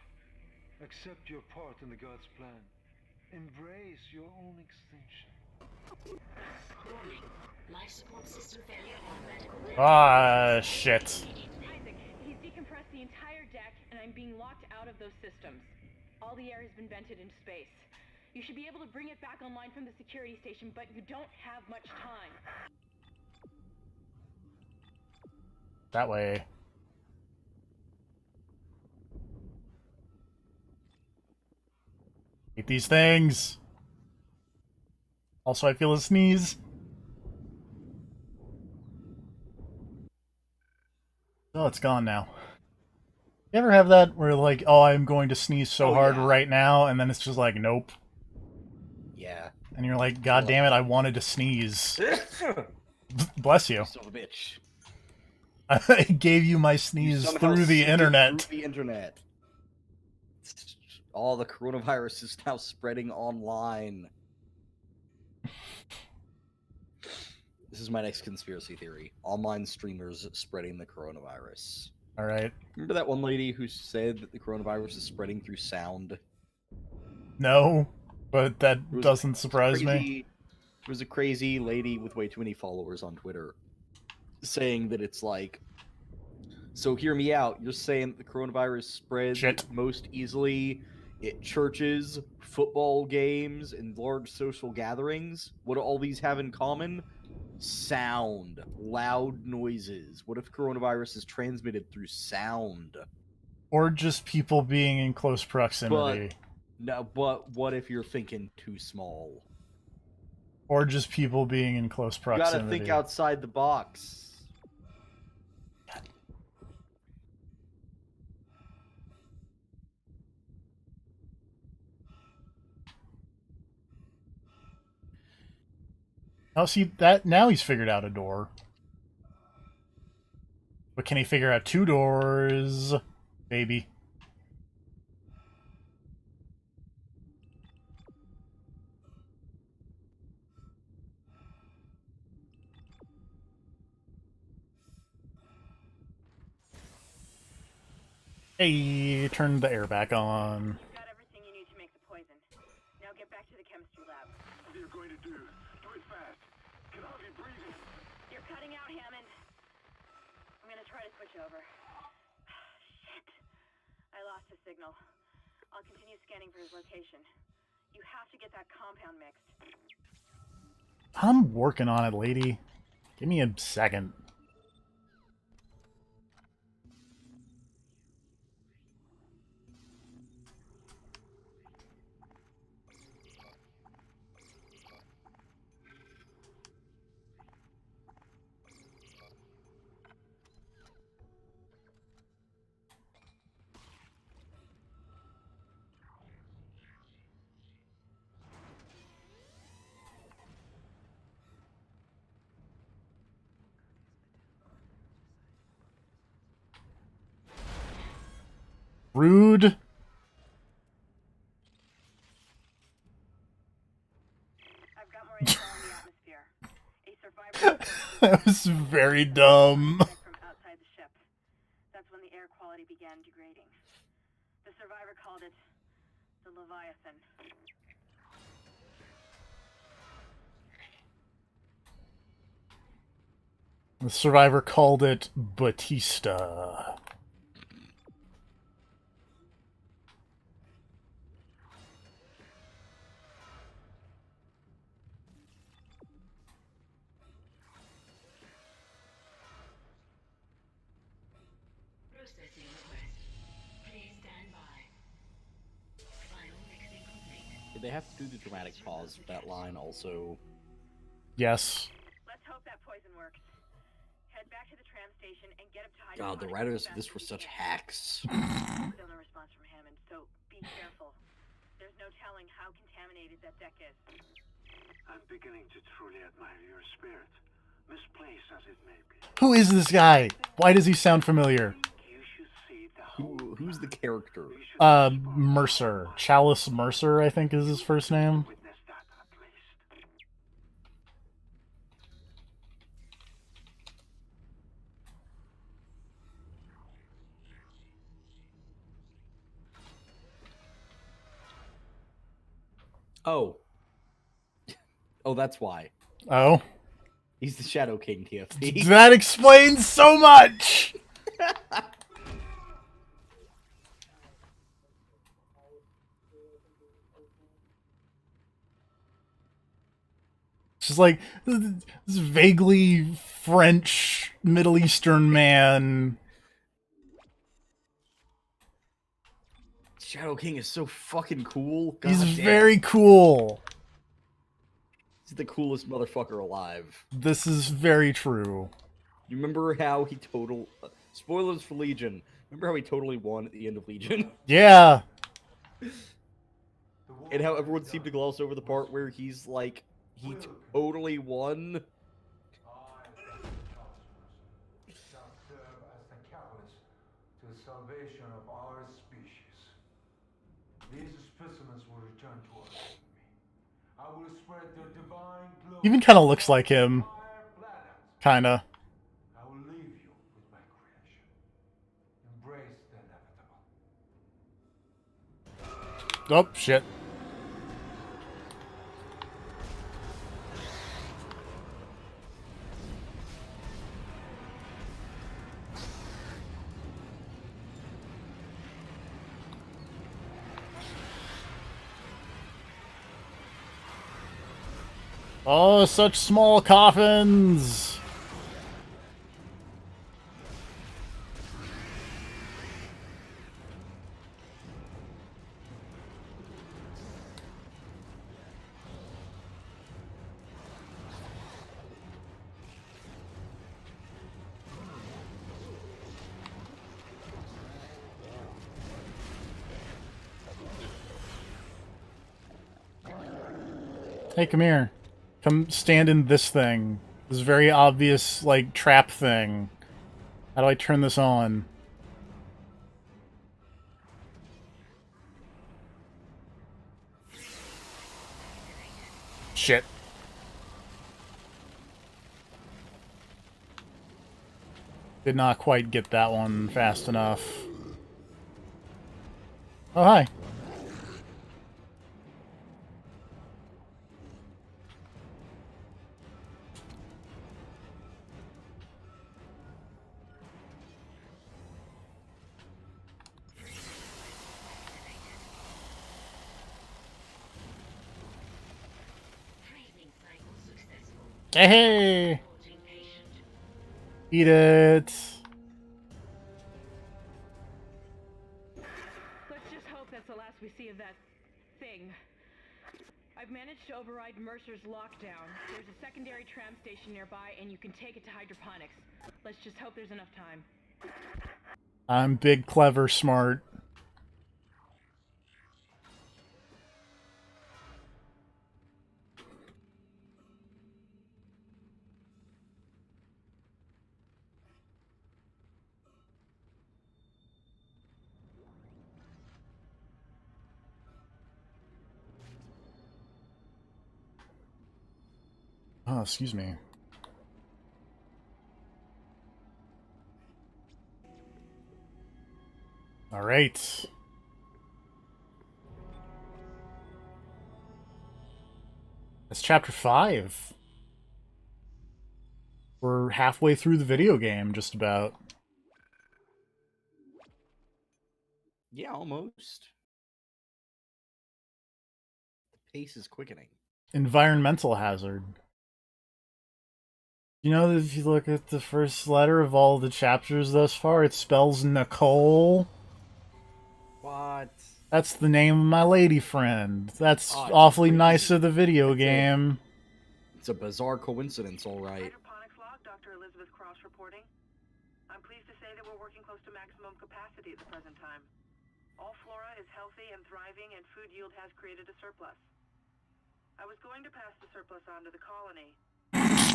Accept your part in the God's plan. Embrace your own extinction.
Warning. Life support system failure on medical deck.
Ah, shit.
Isaac, he's decompressed the entire deck, and I'm being locked out of those systems. All the air has been vented into space. You should be able to bring it back online from the security station, but you don't have much time.
That way. Hate these things. Also, I feel a sneeze. Oh, it's gone now. You ever have that where, like, oh, I'm going to sneeze so hard
yeah.
right now, and then it's just like, nope.
Yeah.
And you're like, God damn it, I wanted to sneeze. Bless you.
Son of a bitch.
I gave you my sneeze
Somehow
through the
sneaked it
internet.
Through the internet. All the coronavirus is now spreading online. This is my next conspiracy theory. Online streamers spreading the coronavirus.
Alright.
Remember that one lady who said that the coronavirus is spreading through sound?
No, but that
It was
doesn't surprise me.
There was a crazy lady with way too many followers on Twitter saying that it's like, so hear me out. You're saying that the coronavirus spreads most easily at churches, football games, and large social gatherings. What do all these have in common? Sound. Loud noises. What if coronavirus is transmitted through sound?
Or just people being in close proximity.
But what if you're thinking too small?
Or just people being in close
You
proximity.
gotta think outside the box.
Oh, see, that now he's figured out a door. But can he figure out two doors? Baby. Hey, turn the air back on.
You've got everything you need to make the poison. Now get back to the chemistry lab.
What are you going to do? Do it fast. Can hardly breathe.
You're cutting out, Hammond. I'm gonna try to switch over. Shit. I lost his signal. I'll continue scanning for his location. You have to get that compound mixed.
I'm working on it, lady. Give me a second. Rude.
I've got more info on the atmosphere. A survivor
That was very dumb.
from outside the ship. That's when the air quality began degrading. The survivor called it the Leviathan.
The survivor called it Batista.
Processing request. Please stand by. Final mixing complete.
Did they have to do the dramatic pause for that line also?
Yes.
Let's hope that poison works. Head back to the tram station and get up to hydroponics.
God, the writers
as
of this
fast
were
as you
such
can.
hacks.
Still no response from Hammond, so be careful. There's no telling how contaminated that deck is.
I'm beginning to truly admire your spirit, misplaced as it may be.
Who is this guy? Why does he sound familiar?
You should see the whole
Who's the character?
You should
Mercer. Chalice Mercer, I think is his first name.
witness that at least.
Oh. Oh, that's why.
Oh.
He's the Shadow King TFT.
That explains so much! Just like this vaguely French Middle Eastern man.
Shadow King is so fucking cool. God
He's
damn.
very cool.
He's the coolest motherfucker alive.
This is very true.
You remember how he spoilers for Legion. Remember how he totally won at the end of Legion?
Yeah.
And how everyone seemed to gloss over the part where he's like, he totally won.
Shall serve as the catalyst to the salvation of our species. These specimens will return to us with me. I will spread their divine glow.
Even kind of looks like him.
Entire planet.
Kinda.
I will leave you with my creation. Embrace the inevitable.
Oh, shit. Oh, such small coffins! Hey, come here. Come stand in this thing. This very obvious, like, trap thing. How do I turn this on? Shit. Did not quite get that one fast enough. Oh, hi.
Freezing cycle successful.
Hey!
Reporting patient.
Eat it!
Let's just hope that's the last we see of that thing. I've managed to override Mercer's lockdown. There's a secondary tram station nearby, and you can take it to hydroponics. Let's just hope there's enough time.
I'm big, clever, smart. Oh, excuse me. All right. That's chapter 5. We're halfway through the video game, just about.
Yeah, almost. The pace is quickening.
Environmental hazard. You know that if you look at the first letter of all the chapters thus far, it spells Nicole?
What?
That's the name of my lady friend. That's
Oh, it's
awfully
crazy.
nice of the video
It's
game.
It's a bizarre coincidence, all right.
Hydroponics log, Dr. Elizabeth Cross reporting. I'm pleased to say that we're working close to maximum capacity at the present time. All flora is healthy and thriving, and food yield has created a surplus. I was going to pass the surplus on to the colony.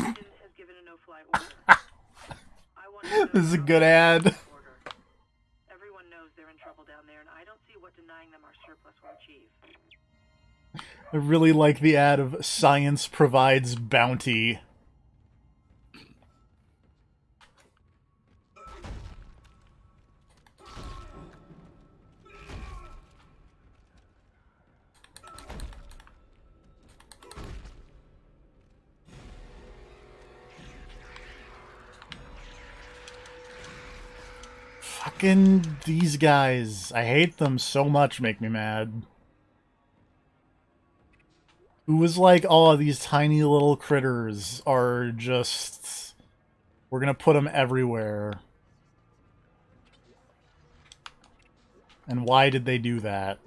Captain has given a no-fly order. I want to know
This is a
how
good ad.
order. Everyone knows they're in trouble down there, and I don't see what denying them our surplus will achieve.
I really like the ad of science provides bounty. Fucking these guys. I hate them so much, make me mad. Who was like, oh, these tiny little critters are just... We're gonna put them everywhere. And why did they do that?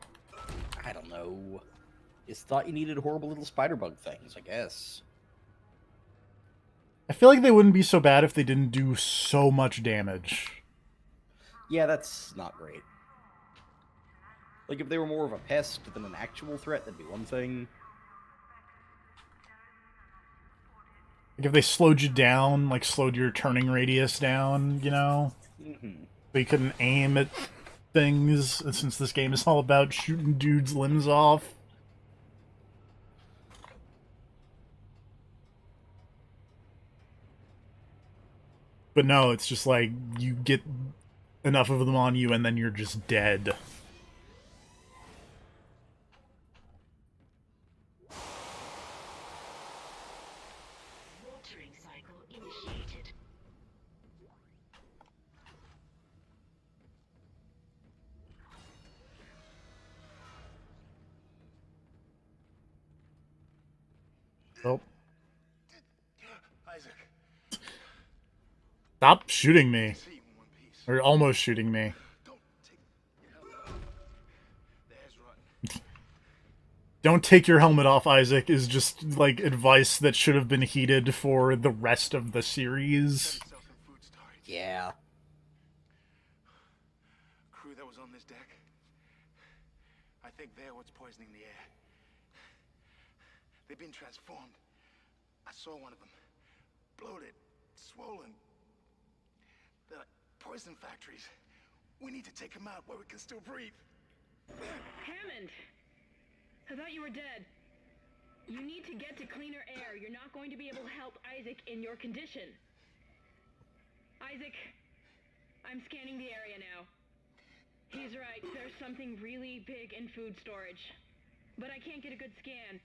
I don't know. Just thought you needed horrible little spider bug things, I guess.
I feel like they wouldn't be so bad if they didn't do so much damage.
Yeah, that's not great. Like, if they were more of a pest than an actual threat, that'd be one thing.
Like if they slowed you down, like slowed your turning radius down, you know?
Mm-hmm.
So you couldn't aim at things, since this game is all about shooting dudes' limbs off. But no, it's just like, you get enough of them on you and then you're just dead.
Watering cycle initiated.
Oh.
Isaac,
Stop shooting me.
see you in one piece.
Or almost shooting me.
Don't take your helmet off. There's rotten.
Don't take your helmet off, Isaac, is just, like, advice that should have been heeded for the rest of the series.
Get yourself some food storage.
Yeah.
Crew that was on this deck. I think they're what's poisoning the air. They've been transformed. I saw one of them. Bloated, swollen. They're like poison factories. We need to take them out where we can still breathe.
Hammond! I thought you were dead. You need to get to cleaner air. You're not going to be able to help Isaac in your condition. Isaac, I'm scanning the area now. He's right. There's something really big in food storage. But I can't get a good scan.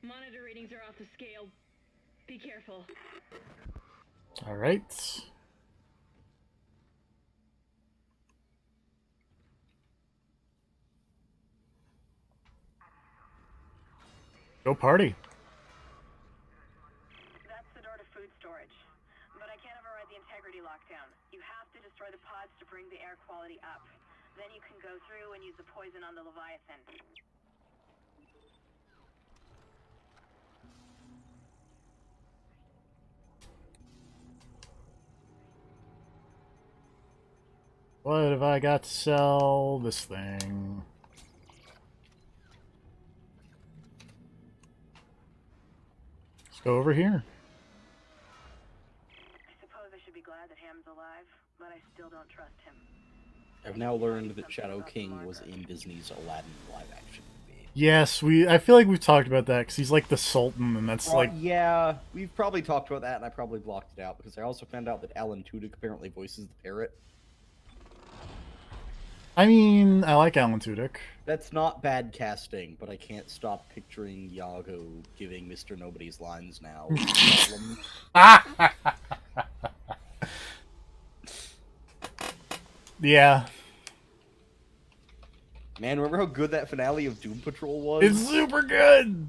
Monitor readings are off the scale. Be careful.
All right. Go party.
That's the door to food storage. But I can't override the integrity lockdown. You have to destroy the pods to bring the air quality up. Then you can go through and use the poison on the Leviathan.
What have I got to sell? This thing. Let's go over here.
I suppose I should be glad that Ham's alive, but I still don't trust him.
I've now learned that Shadow King was in Disney's Aladdin live-action movie.
Yes, I feel like we've talked about that because he's like the Sultan, and that's like.
Yeah, we've probably talked about that, and I probably blocked it out because I also found out that Alan Tudyk apparently voices the parrot.
I mean, I like Alan Tudyk.
That's not bad casting, but I can't stop picturing Iago giving Mr. Nobody's lines now.
Yeah.
Man, remember how good that finale of Doom Patrol was?
It's super good!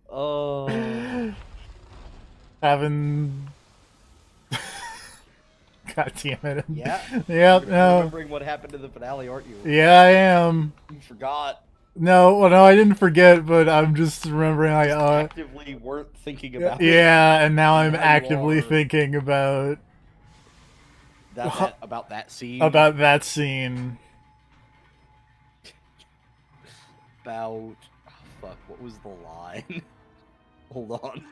Oh.
Having... God damn it.
Yeah?
Yep,
You're
no.
remembering what happened to the finale, aren't you?
Yeah, I am.
You forgot.
No, well, no, I didn't forget, but I'm just remembering, like,
Actively weren't thinking about it.
yeah, and now I'm
Now you
actively
are.
thinking about
About that scene.
that scene.
About... Oh, fuck, what was the line? Hold on.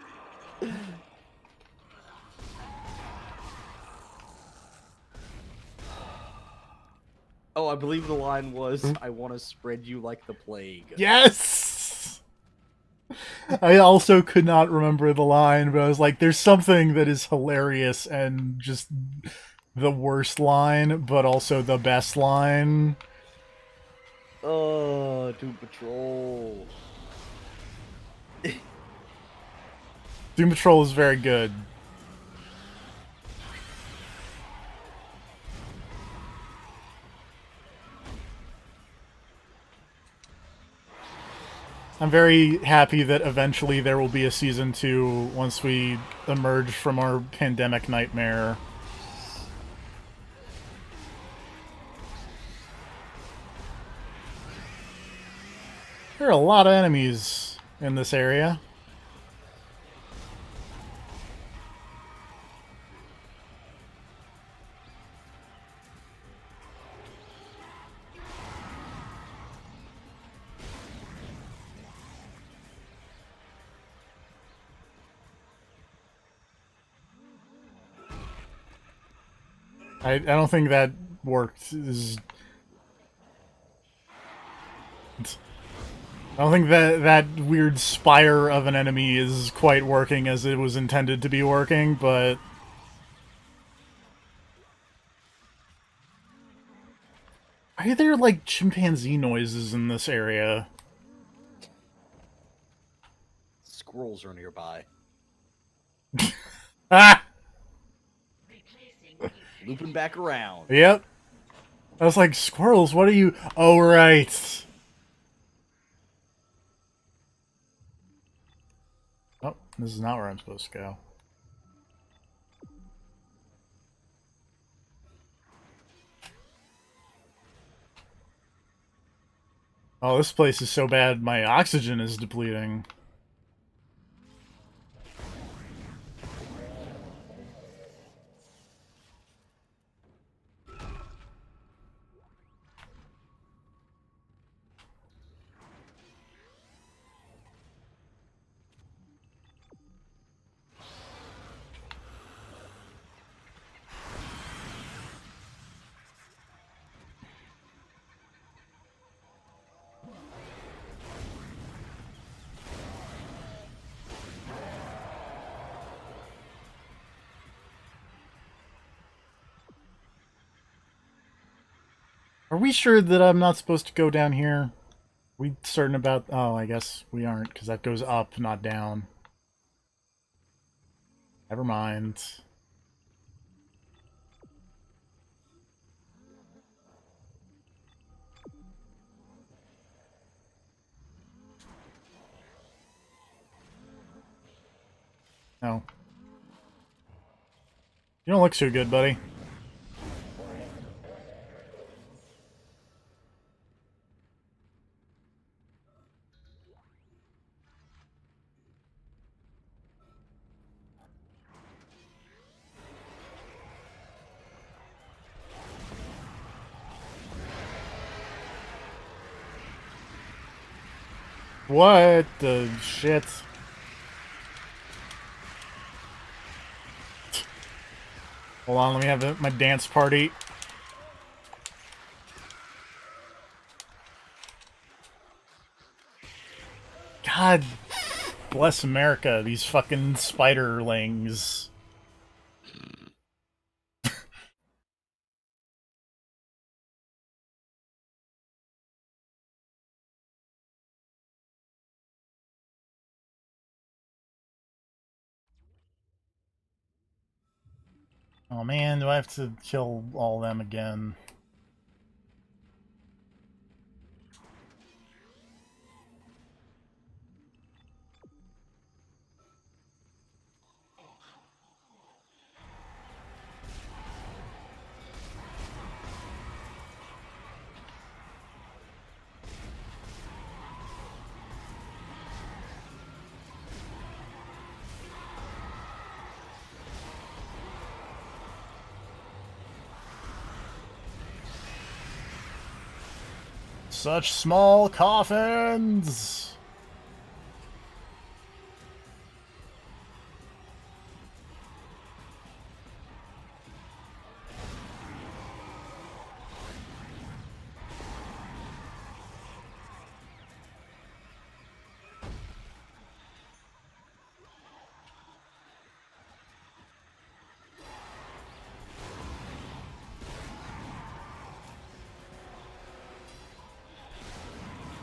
Oh, I believe the line was, I want to spread you like the plague.
Yes! I also could not remember the line, but I was like, there's something that is hilarious and just the worst line, but also the best line.
Oh, Doom Patrol.
Doom Patrol is very good. I'm very happy that eventually there will be a season 2 once we emerge from our pandemic nightmare. There are a lot of enemies in this area. I don't think that worked. I don't think that weird spire of an enemy is quite working as it was intended to be working, but... Why are there, like, chimpanzee noises in this area?
Squirrels are nearby.
Ah!
Looping back around.
Yep. I was like, squirrels, what are you... Oh, right. Oh, this is not where I'm supposed to go. Oh, this place is so bad, my oxygen is depleting. Are we sure that I'm not supposed to go down here? We certain about... Oh, I guess we aren't, because that goes up, not down. Never mind. No. You don't look so good, buddy. What the shit? Hold on, let me have my dance party. God bless America, these fucking spiderlings. Oh man, do I have to kill all of them again? Such small coffins!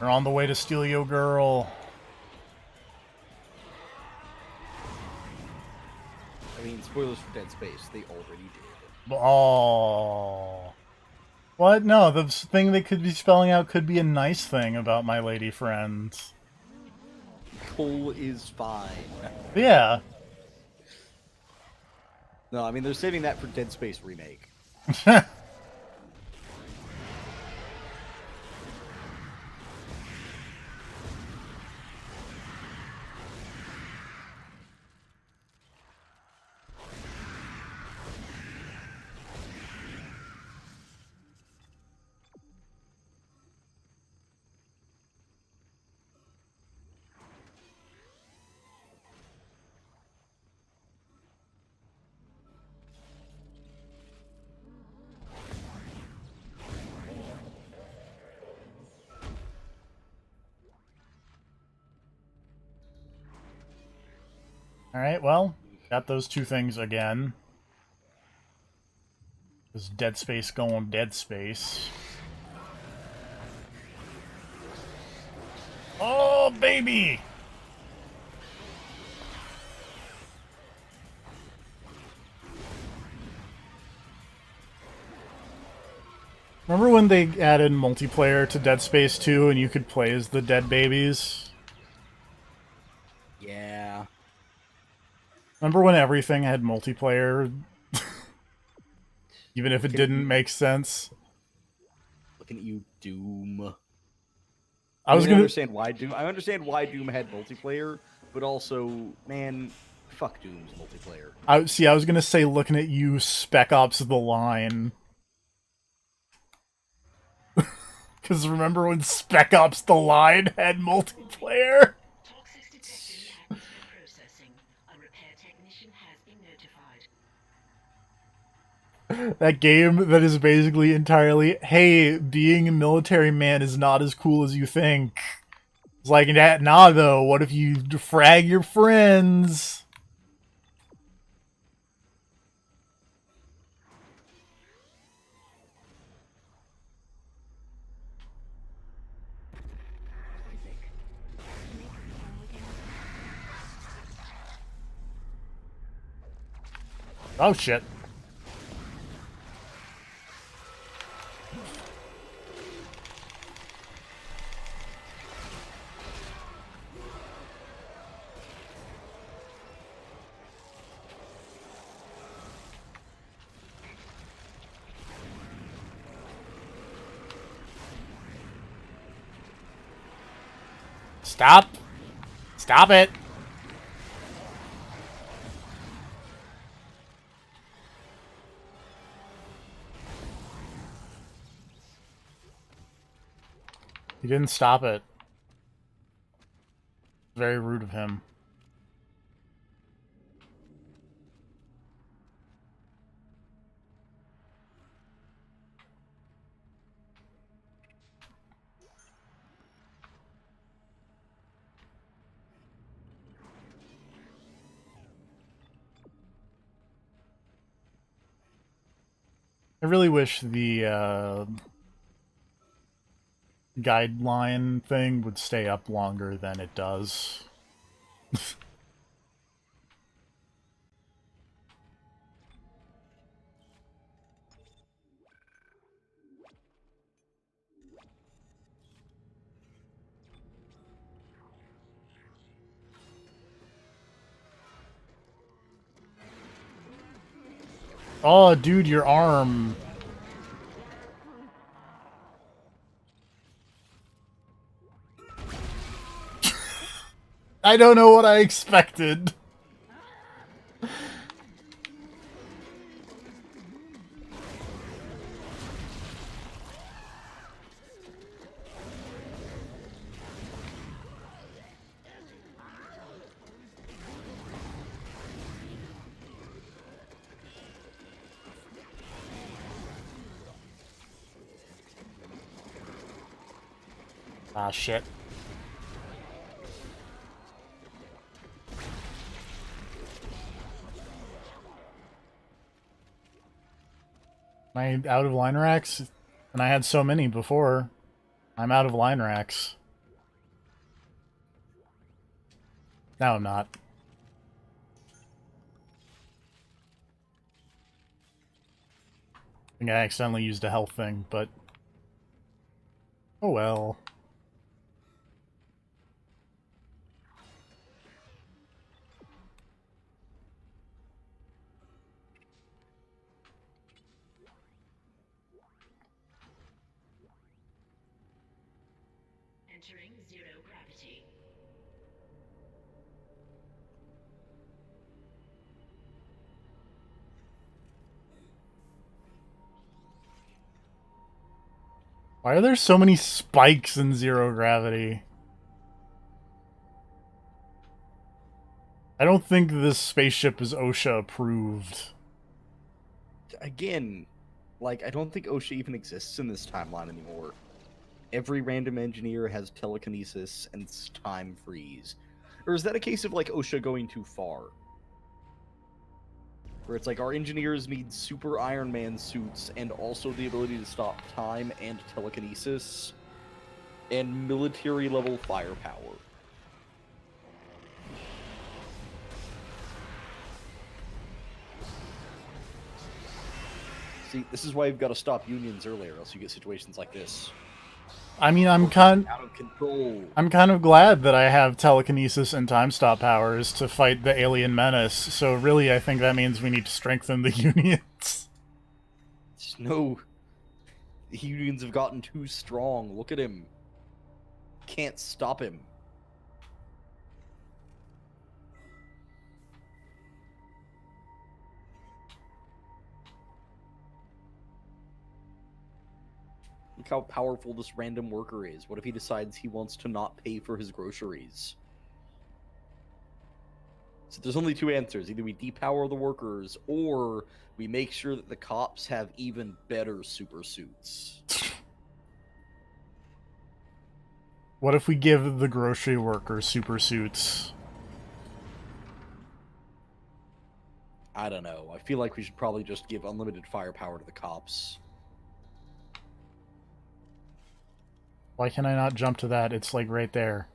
We're on the way to steal your girl.
I mean, spoilers for Dead Space. They already did.
Oh. What? No, the thing they could be spelling out could be a nice thing about my lady friend.
Cole is fine.
Yeah.
No, I mean, they're saving that for Dead Space Remake.
Alright, well, got those two things again. This Dead Space going Dead Space. Oh, baby! Remember when they added multiplayer to Dead Space 2 and you could play as the dead babies?
Yeah.
Remember when everything had multiplayer? Even if it didn't make sense?
Looking at you, Doom.
I was
mean,
gonna
understand why Doom. I understand why Doom had multiplayer, but also, man, fuck Doom's multiplayer.
I was gonna say looking at you, Spec Ops The Line. Because remember when Spec Ops The Line had multiplayer?
Toxicity active processing. A repair technician has been notified.
That game that is basically entirely, hey, being a military man is not as cool as you think. It's like, nah though, what if you frag your friends? Oh shit. Stop! Stop it! He didn't stop it. Very rude of him. I really wish the guideline thing would stay up longer than it does. Oh, dude, your arm. I don't know what I expected. Ah, shit. Am I out of line racks? And I had so many before. I'm out of line racks. No, I'm not. I think I accidentally used a health thing, but... oh well.
Entering zero gravity.
Why are there so many spikes in zero gravity? I don't think this spaceship is OSHA approved.
Again, like, I don't think OSHA even exists in this timeline anymore. Every random engineer has telekinesis and time freeze. Or is that a case of, like, OSHA going too far? Where it's like, our engineers need super Iron Man suits and also the ability to stop time and telekinesis and military-level firepower. See, this is why you've got to stop unions earlier, else you get situations like this.
I mean, I'm kind
Out of control.
of glad that I have telekinesis and time stop powers to fight the alien menace. So really, I think that means we need to strengthen the unions.
No, the unions have gotten too strong. Look at him. Can't stop him. Look how powerful this random worker is. What if he decides he wants to not pay for his groceries? So there's only two answers. Either we depower the workers, or we make sure that the cops have even better super suits.
What if we give the grocery workers super suits?
I don't know. I feel like we should probably just give unlimited firepower to the cops.
Why can I not jump to that? It's like right there.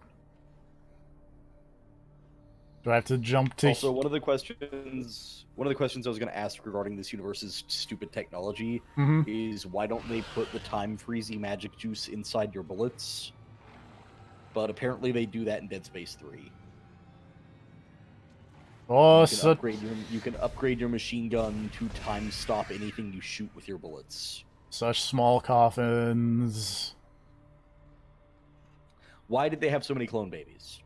Do I have to jump to?
Also, one of the questions I was going to ask regarding this universe's stupid technology
Mhm.
is why don't they put the time freezy magic juice inside your bullets? But apparently they do that in Dead Space 3.
Oh,
You can upgrade your machine gun to time stop anything you shoot with your bullets.
such small coffins.
Why did they have so many clone babies?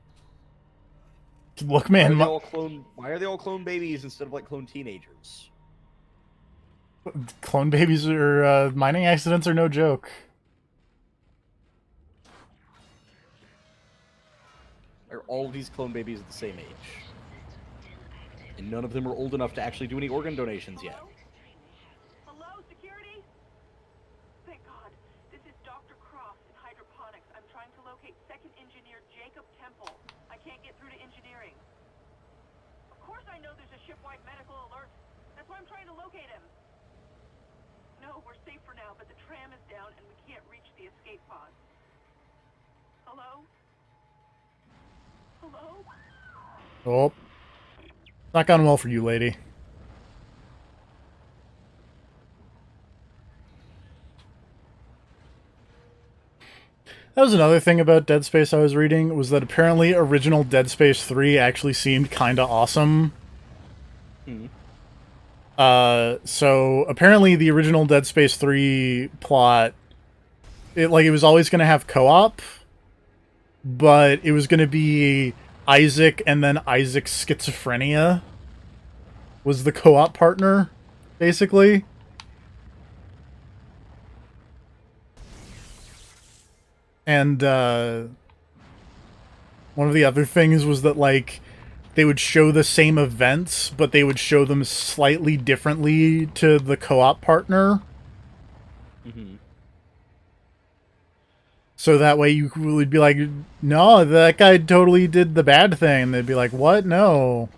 Look,
Why
man,
are they all clone babies instead of like clone teenagers?
clone babies or mining accidents are no joke.
Are all of these clone babies at the same age? And none of them are old enough to actually do any organ donations yet.
Hello, security? Thank God. This is Dr. Croft in hydroponics. I'm trying to locate second engineer Jacob Temple. I can't get through to engineering. Of course I know there's a shipwide medical alert. That's why I'm trying to locate him. No, we're safe for now, but the tram is down and we can't reach the escape pods. Hello? Hello?
Oh, not gone well for you, lady. That was another thing about Dead Space I was reading, was that apparently original Dead Space 3 actually seemed kinda awesome. So apparently the original Dead Space 3 plot, it was always gonna have co-op, but it was gonna be Isaac and then Isaac's schizophrenia was the co-op partner, basically. And one of the other things was that, like, they would show the same events, but they would show them slightly differently to the co-op partner.
Mm-hmm.
So that way you would be like, no, that guy totally did the bad thing. They'd be like, what? No.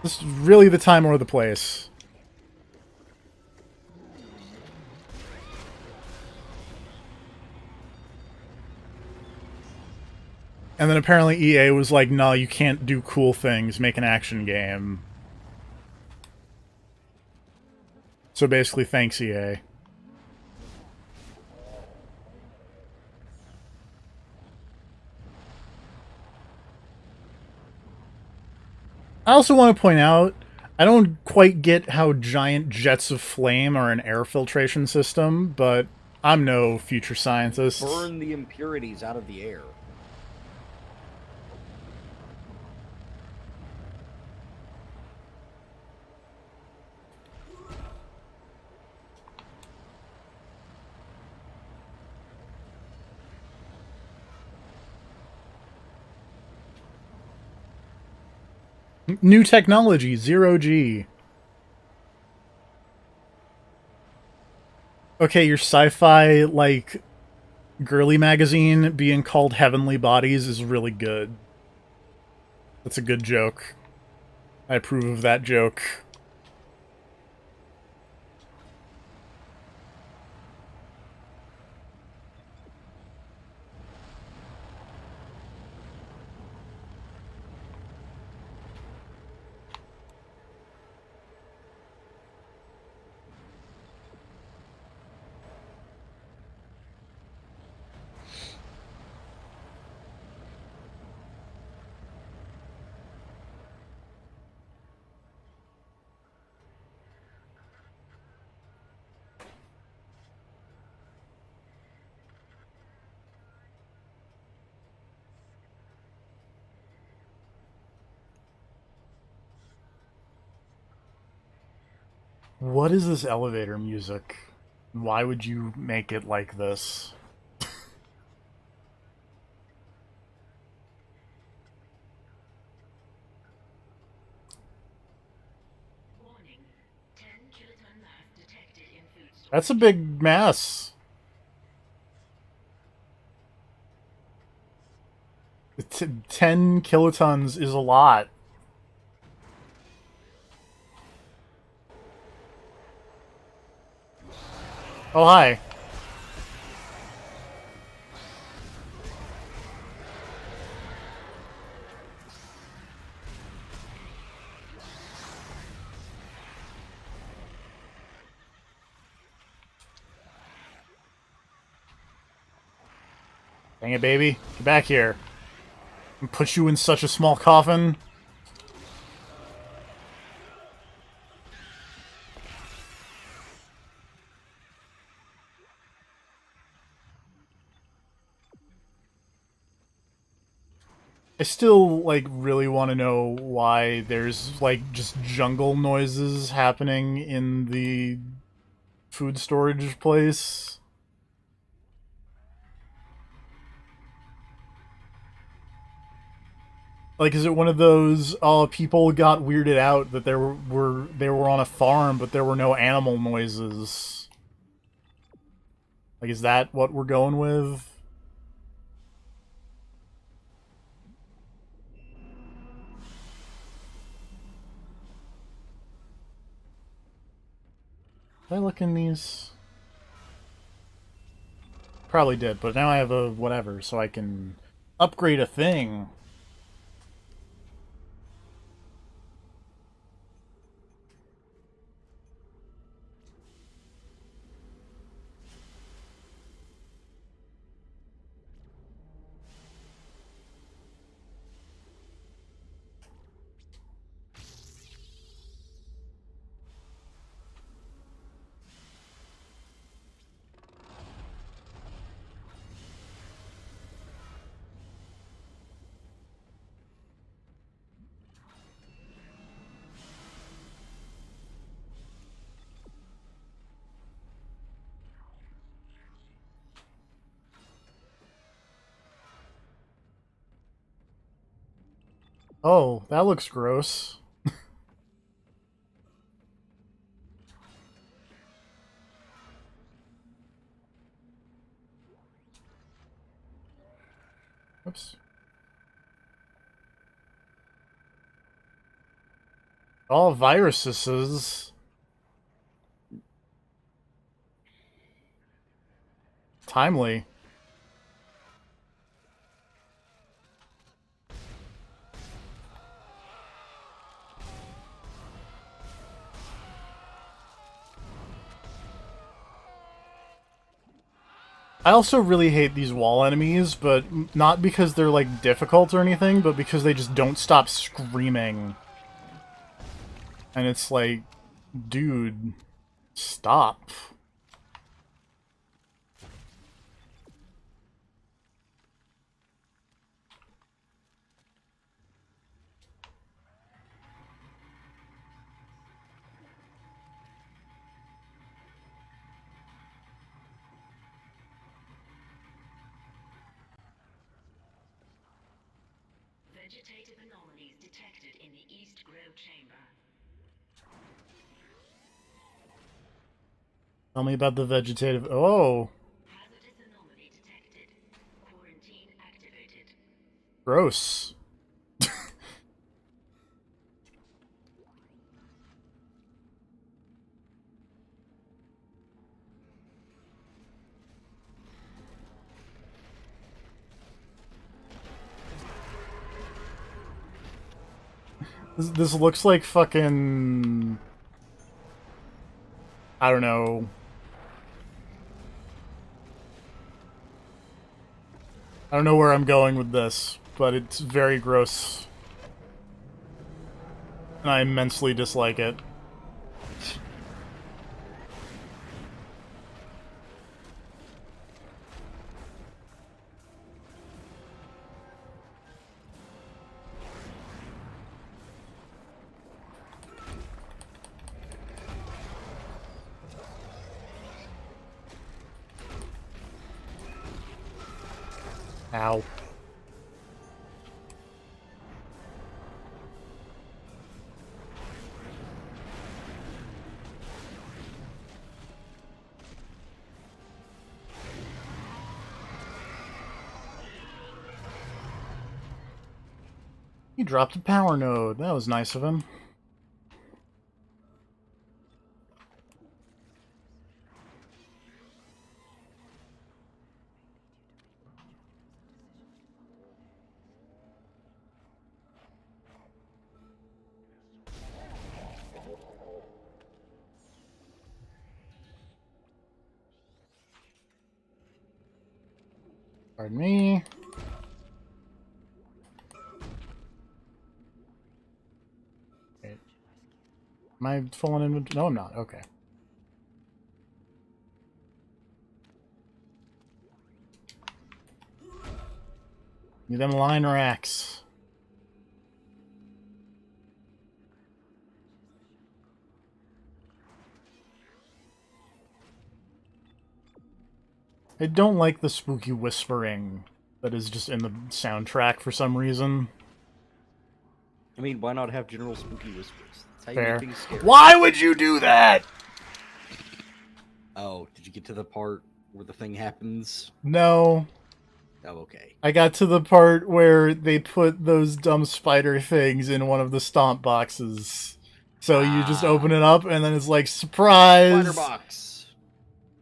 This is really the time or the place. And then apparently EA was like, no, you can't do cool things, make an action game. So basically, thanks, EA. I also want to point out, I don't quite get how giant jets of flame are an air filtration system, but I'm no future scientist.
Burn the impurities out of the air.
New technology, 0G. Okay, your sci-fi, like, girly magazine being called Heavenly Bodies is really good. That's a good joke. I approve of that joke. What is this elevator music? Why would you make it like this?
Warning. 10 kiloton mass detected in food storage.
That's a big mass. 10 kilotons is a lot. Oh, hi. Dang it, baby. Get back here. And put you in such a small coffin. I still, like, really want to know why there's, like, just jungle noises happening in the food storage place. Like, is it one of those, people got weirded out that they were on a farm, but there were no animal noises? Like, is that what we're going with? Did I look in these? Probably did, but now I have a whatever, so I can upgrade a thing. Oh, that looks gross. Oops. All viruses. Timely. I also really hate these wall enemies, but not because they're, like, difficult or anything, but because they just don't stop screaming. And it's like, dude, stop.
Vegetative anomalies detected in the East Grow chamber.
Tell me about the vegetative... Oh,
Hazardous anomaly detected. Quarantine activated.
gross. This looks like fucking... I don't know. I don't know where I'm going with this, but it's very gross. And I immensely dislike it. Ow. He dropped a power node. That was nice of him. Pardon me. Wait. Am I full on inventory? No, I'm not. Okay. Need them line racks. I don't like the spooky whispering that is just in the soundtrack for some reason.
I mean, why not have general spooky whispers? That's how you
Fair.
make things scary.
Why would you do that?
Oh, did you get to the part where the thing happens?
No.
Oh, okay.
I got to the part where they put those dumb spider things in one of the stomp boxes. So you just open it up and then it's like, surprise!
Spider box.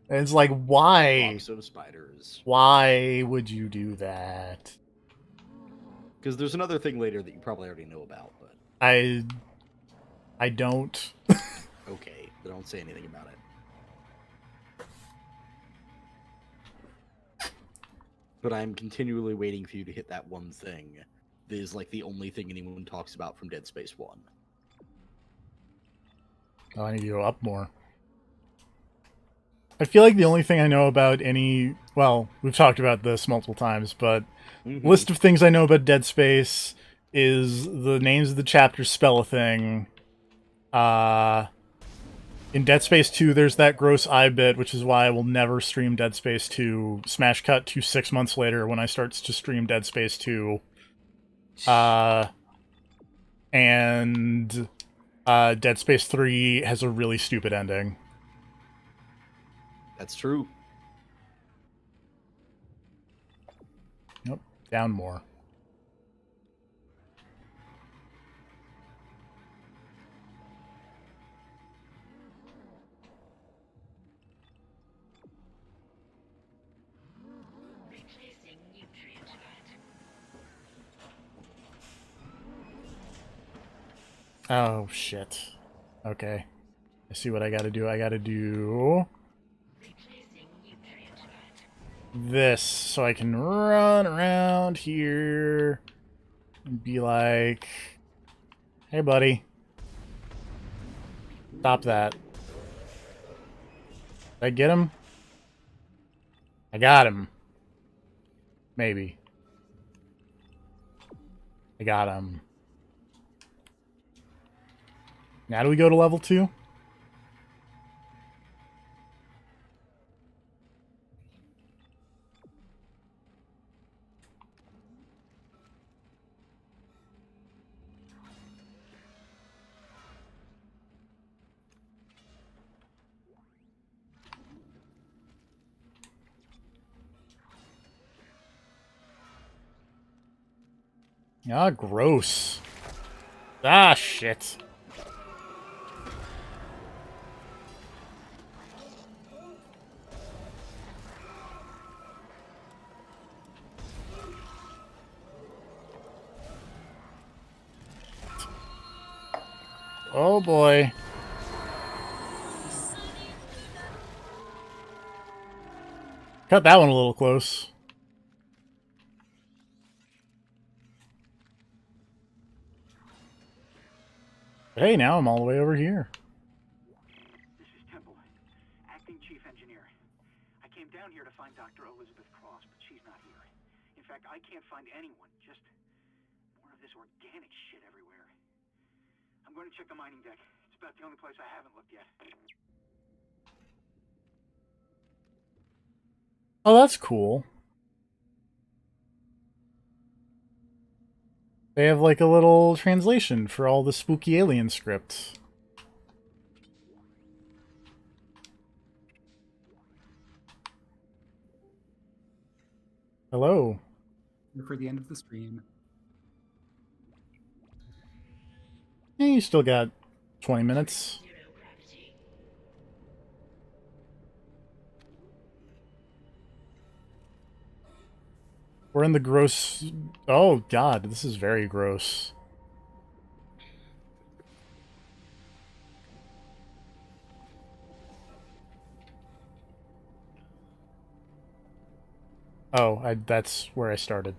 And it's like, why?
Box of spiders.
Why would you do that?
Because there's another thing later that you probably already know about, but
I don't.
okay, but don't say anything about it. But I'm continually waiting for you to hit that one thing that is like the only thing anyone talks about from Dead Space 1.
Oh, I need to go up more. I feel like the only thing I know about any... Well, we've talked about this multiple times, but list of things I know about Dead Space is the names of the chapters spell a thing. In Dead Space 2, there's that gross eye bit, which is why I will never stream Dead Space 2. Smash cut to 6 months later when I start to stream Dead Space 2. And Dead Space 3 has a really stupid ending.
That's true.
Nope, down more.
Replacing nutrient vat.
Oh, shit. Okay. I see what I gotta do. I gotta do
Replacing nutrient vat.
this so I can run around here and be like, hey, buddy. Stop that. Did I get him? I got him. Maybe. I got him. Now do we go to level 2? Ah, gross. Ah, shit. Oh boy. Cut that one a little close. But hey, now I'm all the way over here.
This is Temple, acting chief engineer. I came down here to find Dr. Elizabeth Cross, but she's not here. In fact, I can't find anyone, just more of this organic shit everywhere. I'm going to check the mining deck. It's about the only place I haven't looked yet.
Oh, that's cool. They have like a little translation for all the spooky alien script. Hello.
For the end of the stream.
Yeah, you still got 20 minutes.
Zero gravity.
We're in the gross... Oh, God, this is very gross. Oh, that's where I started.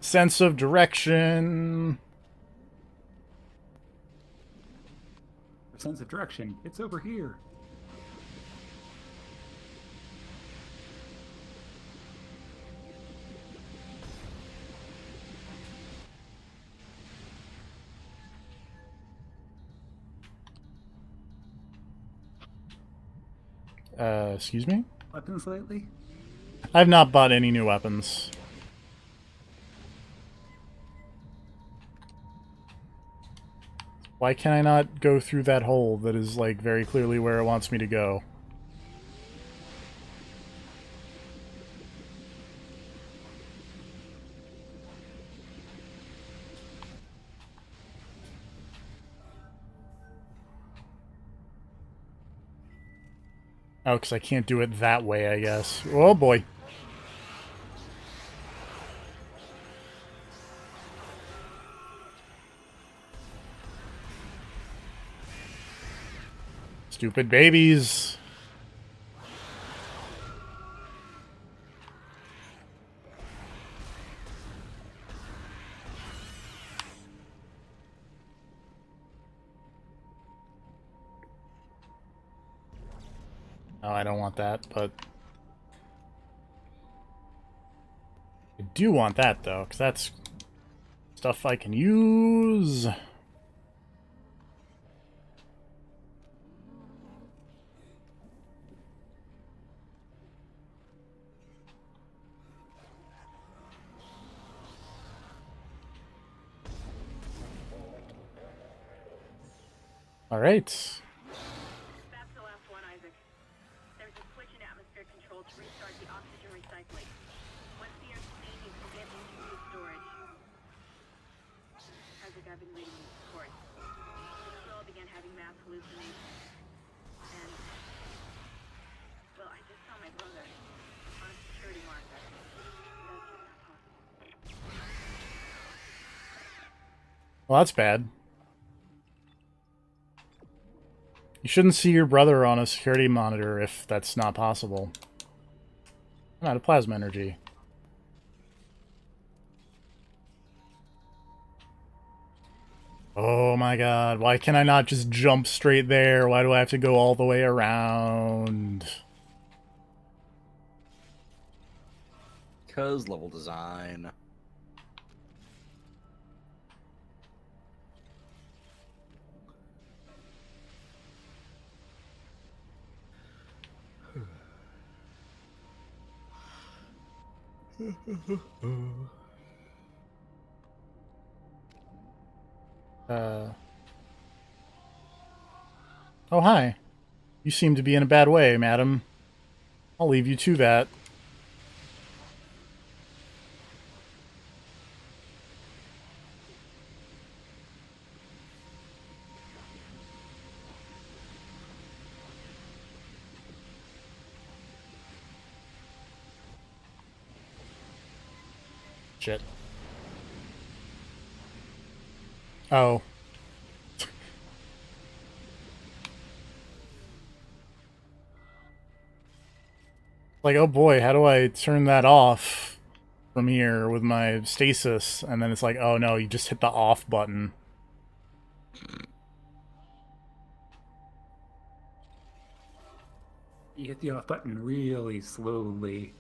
Sense of direction.
Sense of direction. It's over here.
Excuse me?
Weapons lately?
I've not bought any new weapons. Why can I not go through that hole that is, like, very clearly where it wants me to go? Oh, because I can't do it that way, I guess. Oh, boy. Stupid babies. Oh, I don't want that, but... I do want that, though, because that's stuff I can use. Alright.
That's the last one, Isaac. There's a switch in atmosphere control to restart the oxygen recycling. Once the air's clean, you can get into the storage. Isaac, I've been reading these reports. The crew all began having mass hallucinations. And, well, I just saw my brother on a security marker. That's just not possible.
Well, that's bad. You shouldn't see your brother on a security monitor if that's not possible. I'm out of plasma energy. Oh my god, why can I not just jump straight there? Why do I have to go all the way around?
Because level design.
Oh, hi. You seem to be in a bad way, madam. I'll leave you to that. Shit. Oh. Like, oh boy, how do I turn that off from here with my stasis? And then it's like, oh no, you just hit the off button.
You hit the off button really slowly.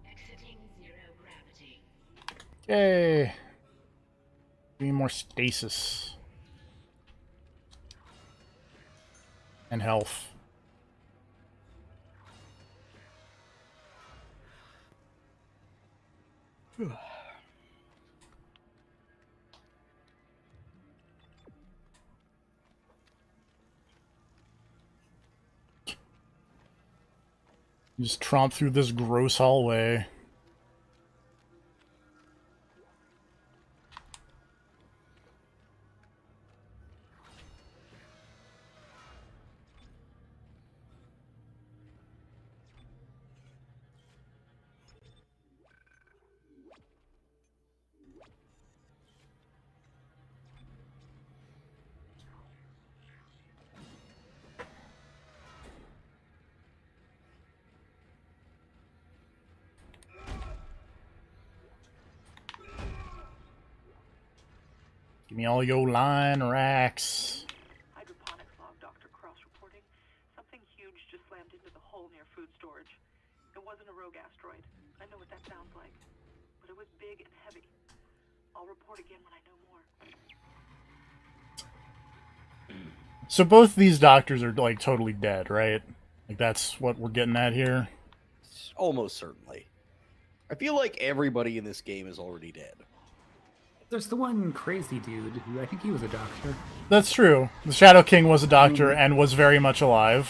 Exiting zero gravity.
Yay. Give me more stasis. And health. Just tromp through this gross hallway. Give me all your line racks.
Hydroponics log, Dr. Cross reporting. Something huge just slammed into the hole near food storage. It wasn't a rogue asteroid. I know what that sounds like. But it was big and heavy. I'll report again when I know more.
So both these doctors are, like, totally dead, right? Like, that's what we're getting at here?
Almost certainly. I feel like everybody in this game is already dead.
There's the one crazy dude who I think he was a doctor.
That's true. The Shadow King was a doctor and was very much alive.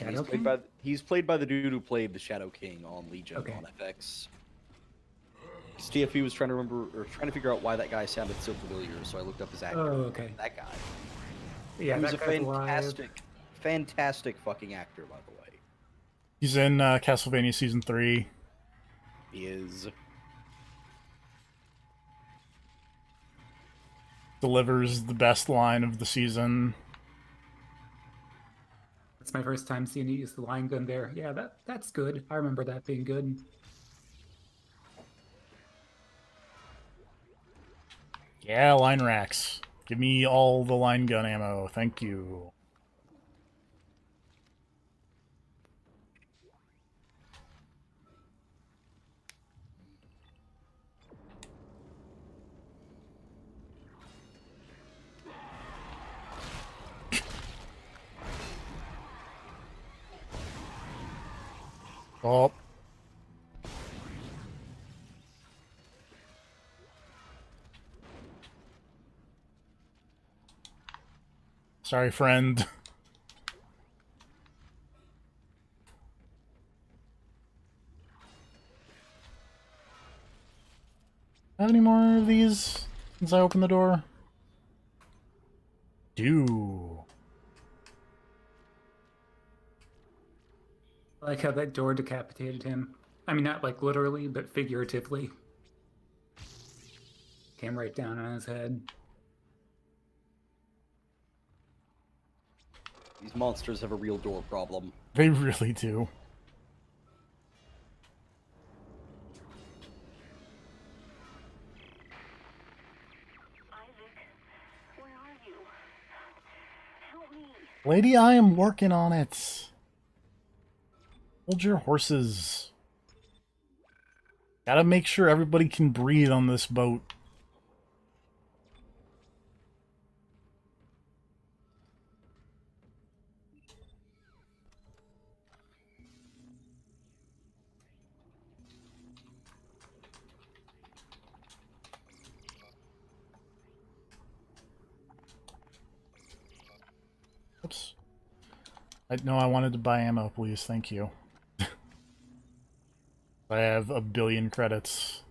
And
Shadow King?
he's played by the dude who played the Shadow King on Legion on FX. TFE was trying to figure out why that guy sounded so familiar, so I looked up his actor.
Oh, okay.
That guy.
Yeah,
he was
that
a
guy's
fantastic fucking actor, by the way.
He's in Castlevania Season 3.
He is.
Delivers the best line of the season.
That's my first time seeing you use the line gun there. Yeah, that's good. I remember that being good.
Yeah, line racks. Give me all the line gun ammo. Thank you. Oh. Sorry, friend. Have any more of these since I opened the door? Do.
I like how that door decapitated him. I mean, not like literally, but figuratively. Came right down on his head.
These monsters have a real door problem.
They really do.
Isaac, where are you? Help me.
Lady, I am working on it. Hold your horses. Gotta make sure everybody can breathe on this boat. Oops. I wanted to buy ammo, please. Thank you. I have a billion credits.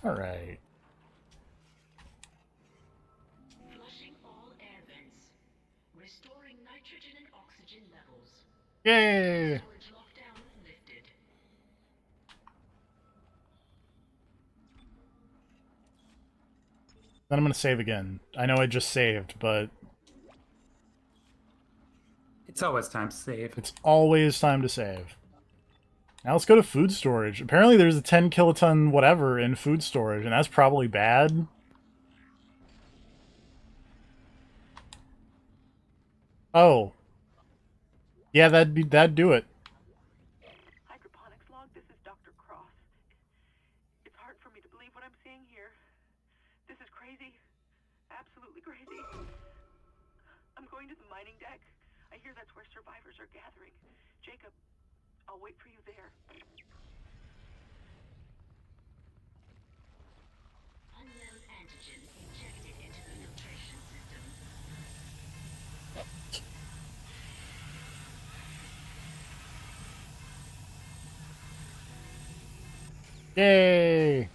Alright.
Flushing all air vents. Restoring nitrogen and oxygen levels.
Yay!
Storage lockdown lifted.
Then I'm gonna save again. I know I just saved, but
It's always time to save.
it's always time to save. Now let's go to food storage. Apparently there's a 10 kiloton whatever in food storage, and that's probably bad. Oh. Yeah, that'd do it.
Hydroponics log, this is Dr. Cross. It's hard for me to believe what I'm seeing here. This is crazy. Absolutely crazy. I'm going to the mining deck. I hear that's where survivors are gathering. Jacob, I'll wait for you there.
Unknown antigen injected into the filtration system.
Yay!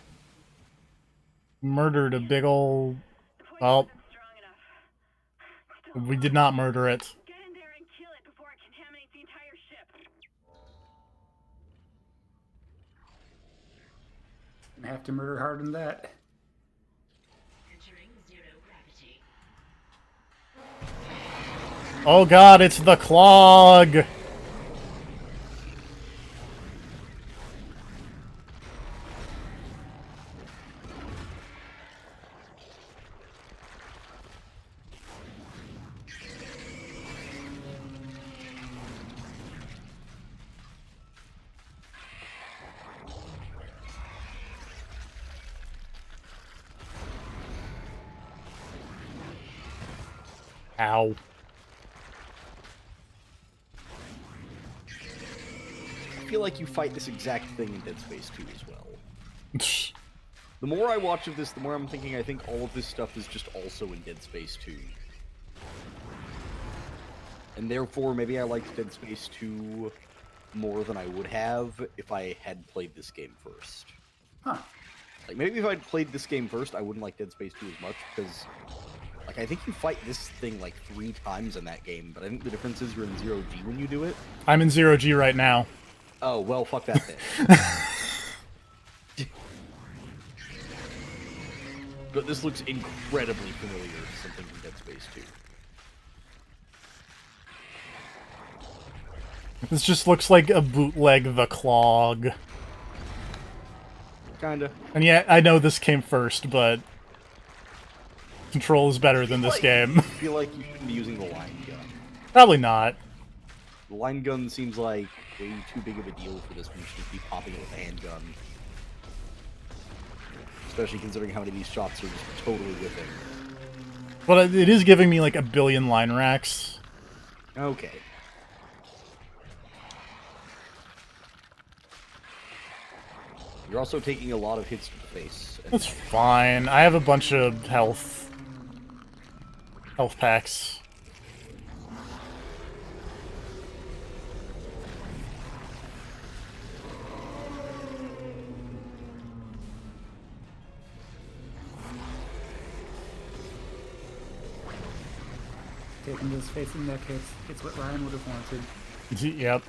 Murdered a big old...
The poison
Well,
isn't strong enough.
we did not murder it.
Get in there and kill it before it contaminates the entire ship.
Gonna have to murder harder than that.
Entering zero gravity.
Oh god, it's the clog! Ow.
I feel like you fight this exact thing in Dead Space 2 as well. The more I watch of this, the more I'm thinking I think all of this stuff is just also in Dead Space 2. And therefore, maybe I liked Dead Space 2 more than I would have if I had played this game first.
Huh.
Like, maybe if I'd played this game first, I wouldn't like Dead Space 2 as much, because, like, I think you fight this thing, like, 3 times in that game, but I think the difference is you're in 0G when you do it.
I'm in 0G right now.
Oh, well, fuck that then. But this looks incredibly familiar to something from Dead Space 2.
This just looks like a bootleg The Clog.
Kinda.
And yeah, I know this came first, but Control is better than this game.
I feel like you shouldn't be using the line gun.
Probably not.
The line gun seems like way too big of a deal for this when you should be popping it with a handgun. Especially considering how many of these shots are just totally whipping.
But it is giving me like a billion line racks.
Okay. You're also taking a lot of hits to the face.
That's fine. I have a bunch of health packs.
Taking this face in that case, it's what Ryan would have wanted.
Yep.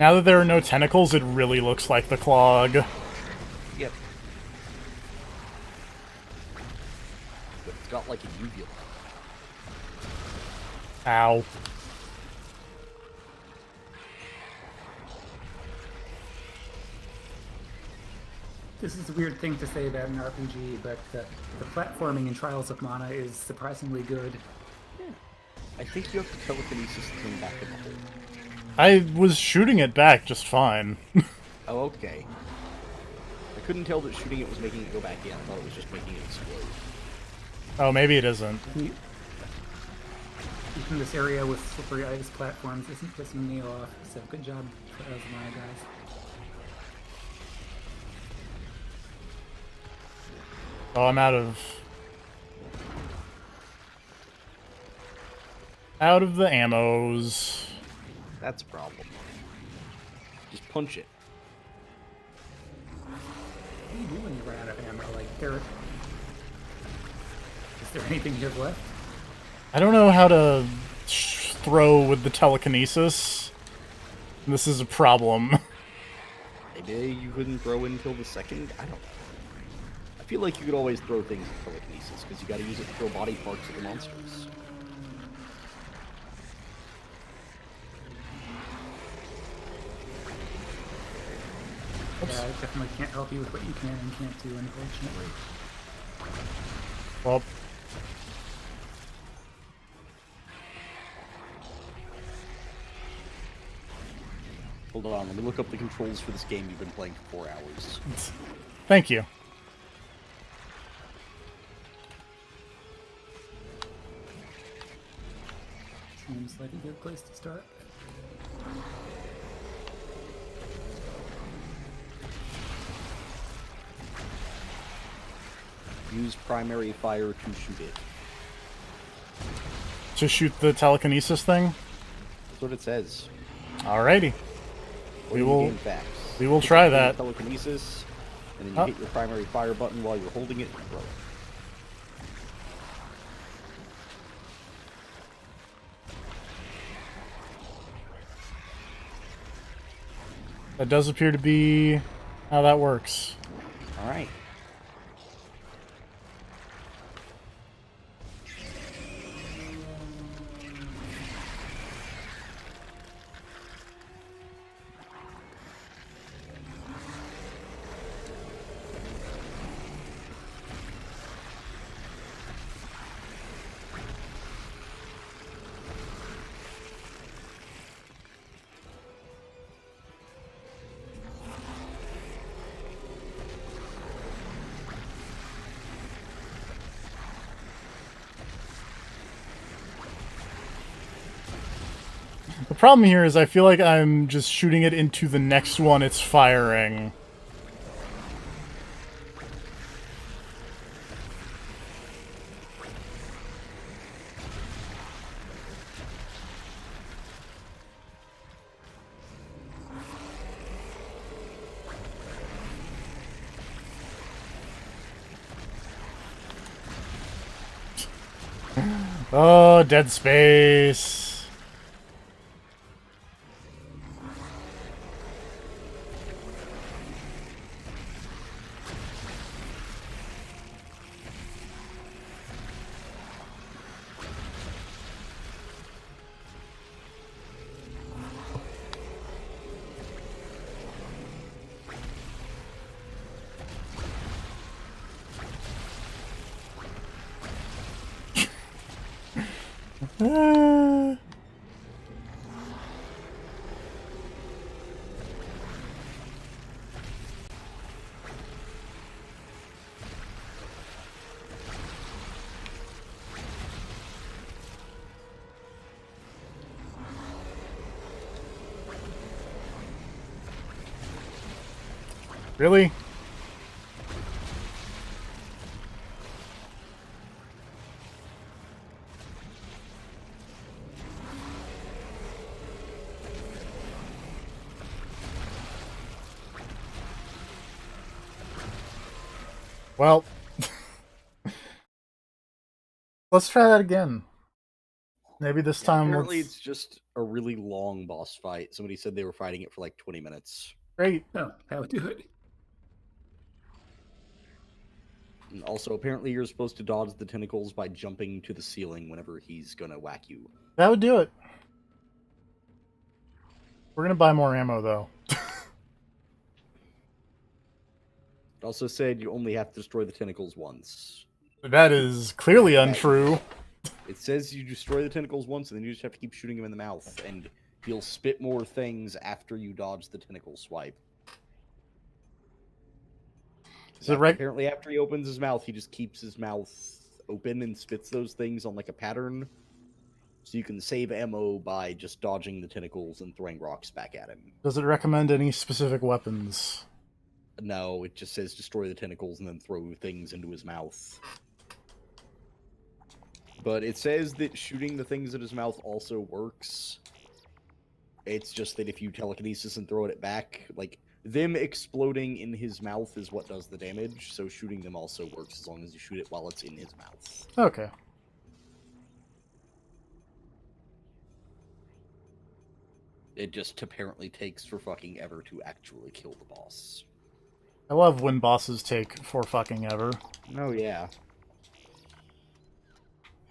Now that there are no tentacles, it really looks like the Clog.
Yep. But it's got like a uvula.
Ow.
This is a weird thing to say about an RPG, but the platforming in Trials of Mana is surprisingly good.
Yeah. I think you have to telekinesis the thing back in the hole.
I was shooting it back just fine.
Oh, okay. I couldn't tell that shooting it was making it go back in. I thought it was just making it explode.
Oh, maybe it isn't.
Even this area with slippery ice platforms isn't pissing me off, so good job, Trials of Mana, guys.
Oh, I'm out of the ammos.
That's a problem. Just punch it.
What do you do when you run out of ammo? Like, is there anything you have left?
I don't know how to throw with the telekinesis. This is a problem.
Maybe you couldn't throw until the second? I don't know. I feel like you could always throw things with telekinesis, because you gotta use it to throw body parts at the monsters.
Yeah, I definitely can't help you with what you can and can't do, unfortunately.
Well,
Hold on, let me look up the controls for this game you've been playing for 4 hours.
thank you.
Seems like a good place to start.
Use primary fire to shoot it.
To shoot the telekinesis thing?
That's what it says.
Alrighty.
We will
try that.
Telekinesis, and then you hit your primary fire button while you're holding it and throw it.
That does appear to be how that works.
Alright.
The problem here is I feel like I'm just shooting it into the next one it's firing. Oh, Dead Space. Ah. Really? Well, let's try that again. Maybe this time
Apparently,
let's...
it's just a really long boss fight. Somebody said they were fighting it for like 20 minutes.
Great.
Oh, that would do it.
And also, apparently, you're supposed to dodge the tentacles by jumping to the ceiling whenever he's gonna whack you.
That would do it. We're gonna buy more ammo, though.
It also said you only have to destroy the tentacles once.
That is clearly untrue.
It says you destroy the tentacles once, and then you just have to keep shooting him in the mouth, and he'll spit more things after you dodge the tentacle swipe.
So
Apparently, after he opens his mouth, he just keeps his mouth open and spits those things on like a pattern. So you can save ammo by just dodging the tentacles and throwing rocks back at him.
Does it recommend any specific weapons?
No, it just says destroy the tentacles and then throw things into his mouth. But it says that shooting the things in his mouth also works. It's just that if you telekinesis and throw it back, like, them exploding in his mouth is what does the damage, so shooting them also works as long as you shoot it while it's in his mouth.
Okay.
It just apparently takes for fucking ever to actually kill the boss.
I love when bosses take for fucking ever.
Oh, yeah.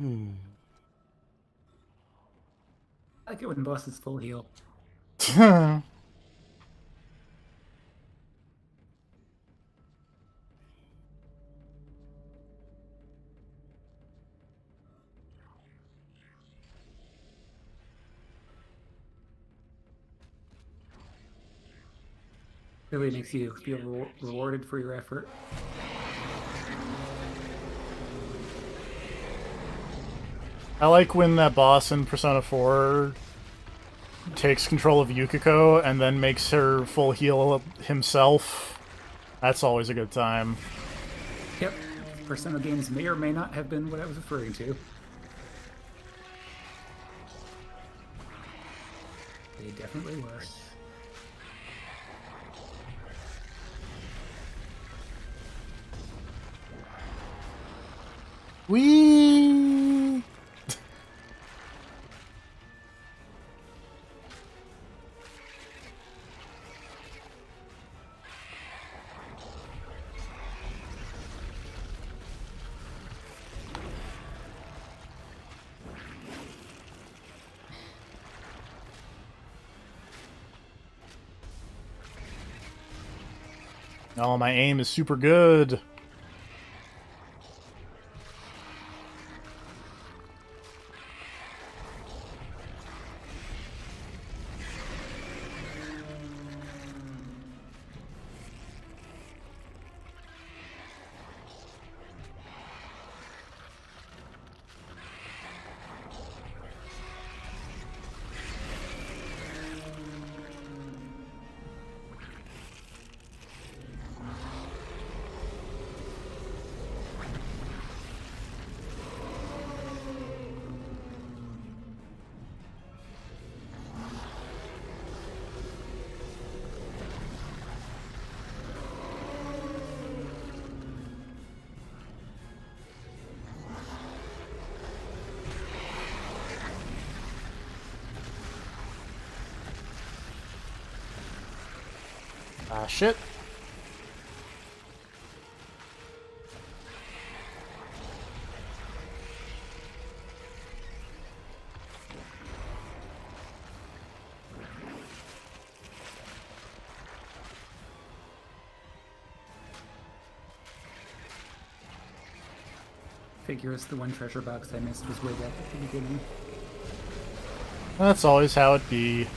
I like it when bosses full heal. Really makes you feel rewarded for your effort.
I like when that boss in Persona 4 takes control of Yukiko and then makes her full heal himself. That's always a good time.
Yep, Persona games may or may not have been what I was referring to. They definitely were.
Whee! Oh, my aim is super good. Ah, shit.
Figures the one treasure box I missed was way back at the beginning.
That's always how it be.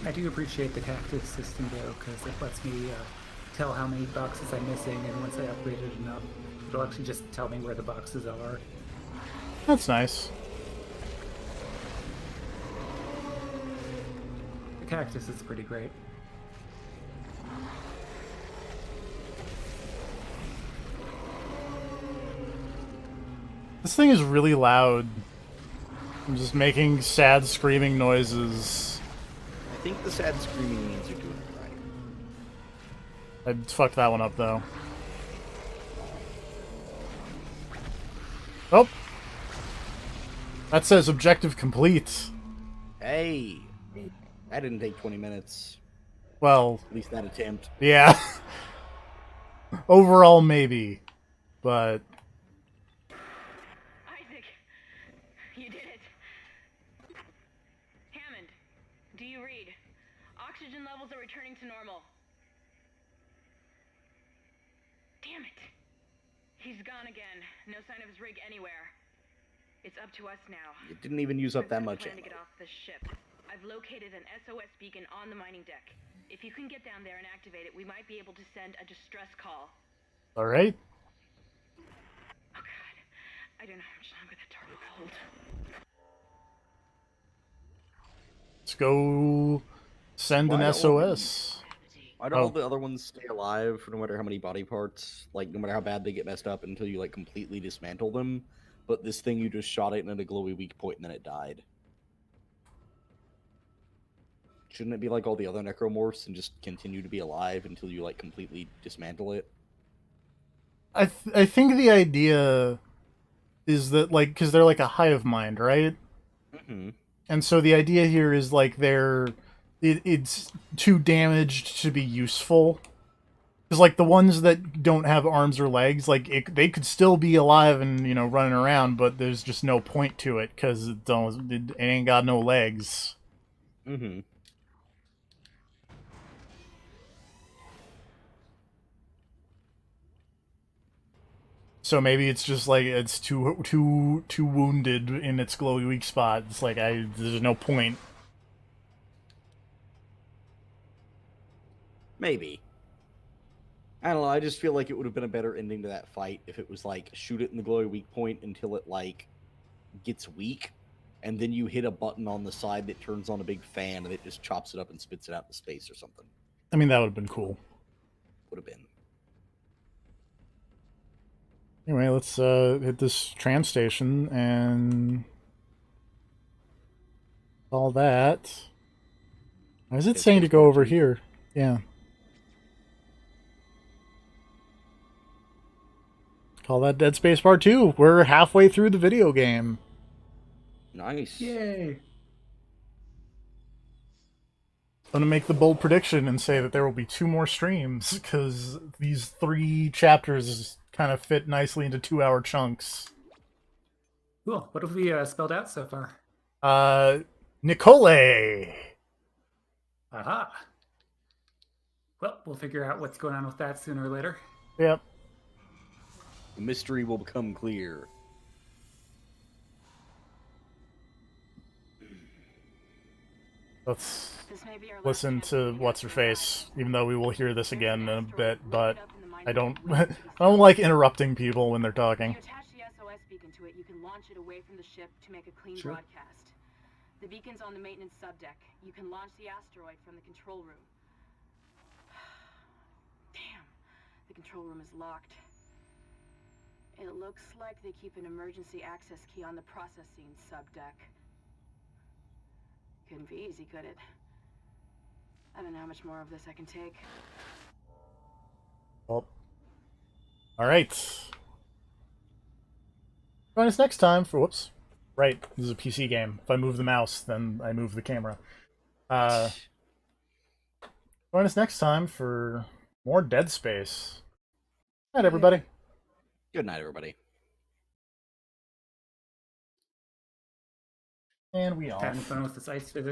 I do appreciate the cactus system though, because it lets me tell how many boxes I'm missing, and once I upgrade it enough, it'll actually just tell me where the boxes are.
That's nice.
The cactus is pretty great.
This thing is really loud. I'm just making sad screaming noises.
I think the sad screaming means you're doing it right.
I fucked that one up, though. Oh! That says objective complete.
Hey! That didn't take 20 minutes.
Well,
At least that attempt.
yeah. Overall, maybe. But...
Isaac, you did it. Hammond, do you read? Oxygen levels are returning to normal. Damn it. He's gone again. No sign of his rig anywhere. It's up to us now.
It didn't even use up
I've
that
got a
much
plan to
ammo.
get off this ship. I've located an SOS beacon on the mining deck. If you can get down there and activate it, we might be able to send a distress call.
Alright.
Oh god. I don't know how much longer that door will hold.
Let's go send
Why
an
don't
SOS.
Why don't
Oh.
all the other ones stay alive no matter how many body parts, like no matter how bad they get messed up until you like completely dismantle them? But this thing, you just shot it in a glowy weak point and then it died. Shouldn't it be like all the other necromorphs and just continue to be alive until you like completely dismantle it?
I think the idea is that, like, because they're like a hive mind, right?
Mm-hmm.
And so the idea here is like it's too damaged to be useful. Because like the ones that don't have arms or legs, like they could still be alive and running around, but there's just no point to it because it ain't got no legs.
Mm-hmm.
So maybe it's just like it's too wounded in its glowy weak spot. It's like there's no point.
Maybe. I don't know, I just feel like it would have been a better ending to that fight if it was like shoot it in the glowy weak point until it like gets weak, and then you hit a button on the side that turns on a big fan and it just chops it up and spits it out into space or something.
I mean, that would have been cool.
Would have been.
Anyway, let's hit this tram station and all that. Why is it saying to go over here? Yeah. Call that Dead Space Part 2. We're halfway through the video game.
Nice.
Yay!
I'm going to make the bold prediction and say that there will be 2 more streams, because these 3 chapters kind of fit nicely into 2-hour chunks.
Cool. What have we spelled out so far?
Nicole!
Aha! Well, we'll figure out what's going on with that sooner or later.
Yep.
The mystery will become clear.
Let's
This may be our last
listen
chance
to
get
what's-her-face, even though we will hear this again in a bit,
Look
but
it up in the mining
I don't
deck.
I don't like interrupting people when they're
If
talking.
you attach the SOS beacon to it, you can launch it away from the ship to make a clean
Sure.
broadcast. The beacon's on the maintenance subdeck. You can launch the asteroid from the control room. Damn, the control room is locked. It looks like they keep an emergency access key on the processing subdeck. Couldn't be easy, could it? I don't know how much more of this I can take.
Well, all right. Join us next time for whoops. Right, this is a PC game. If I move the mouse, then I move the camera. Join us next time for more Dead Space. Good night, everybody.
Good night, everybody.
And we off.
Having fun with this ice physics.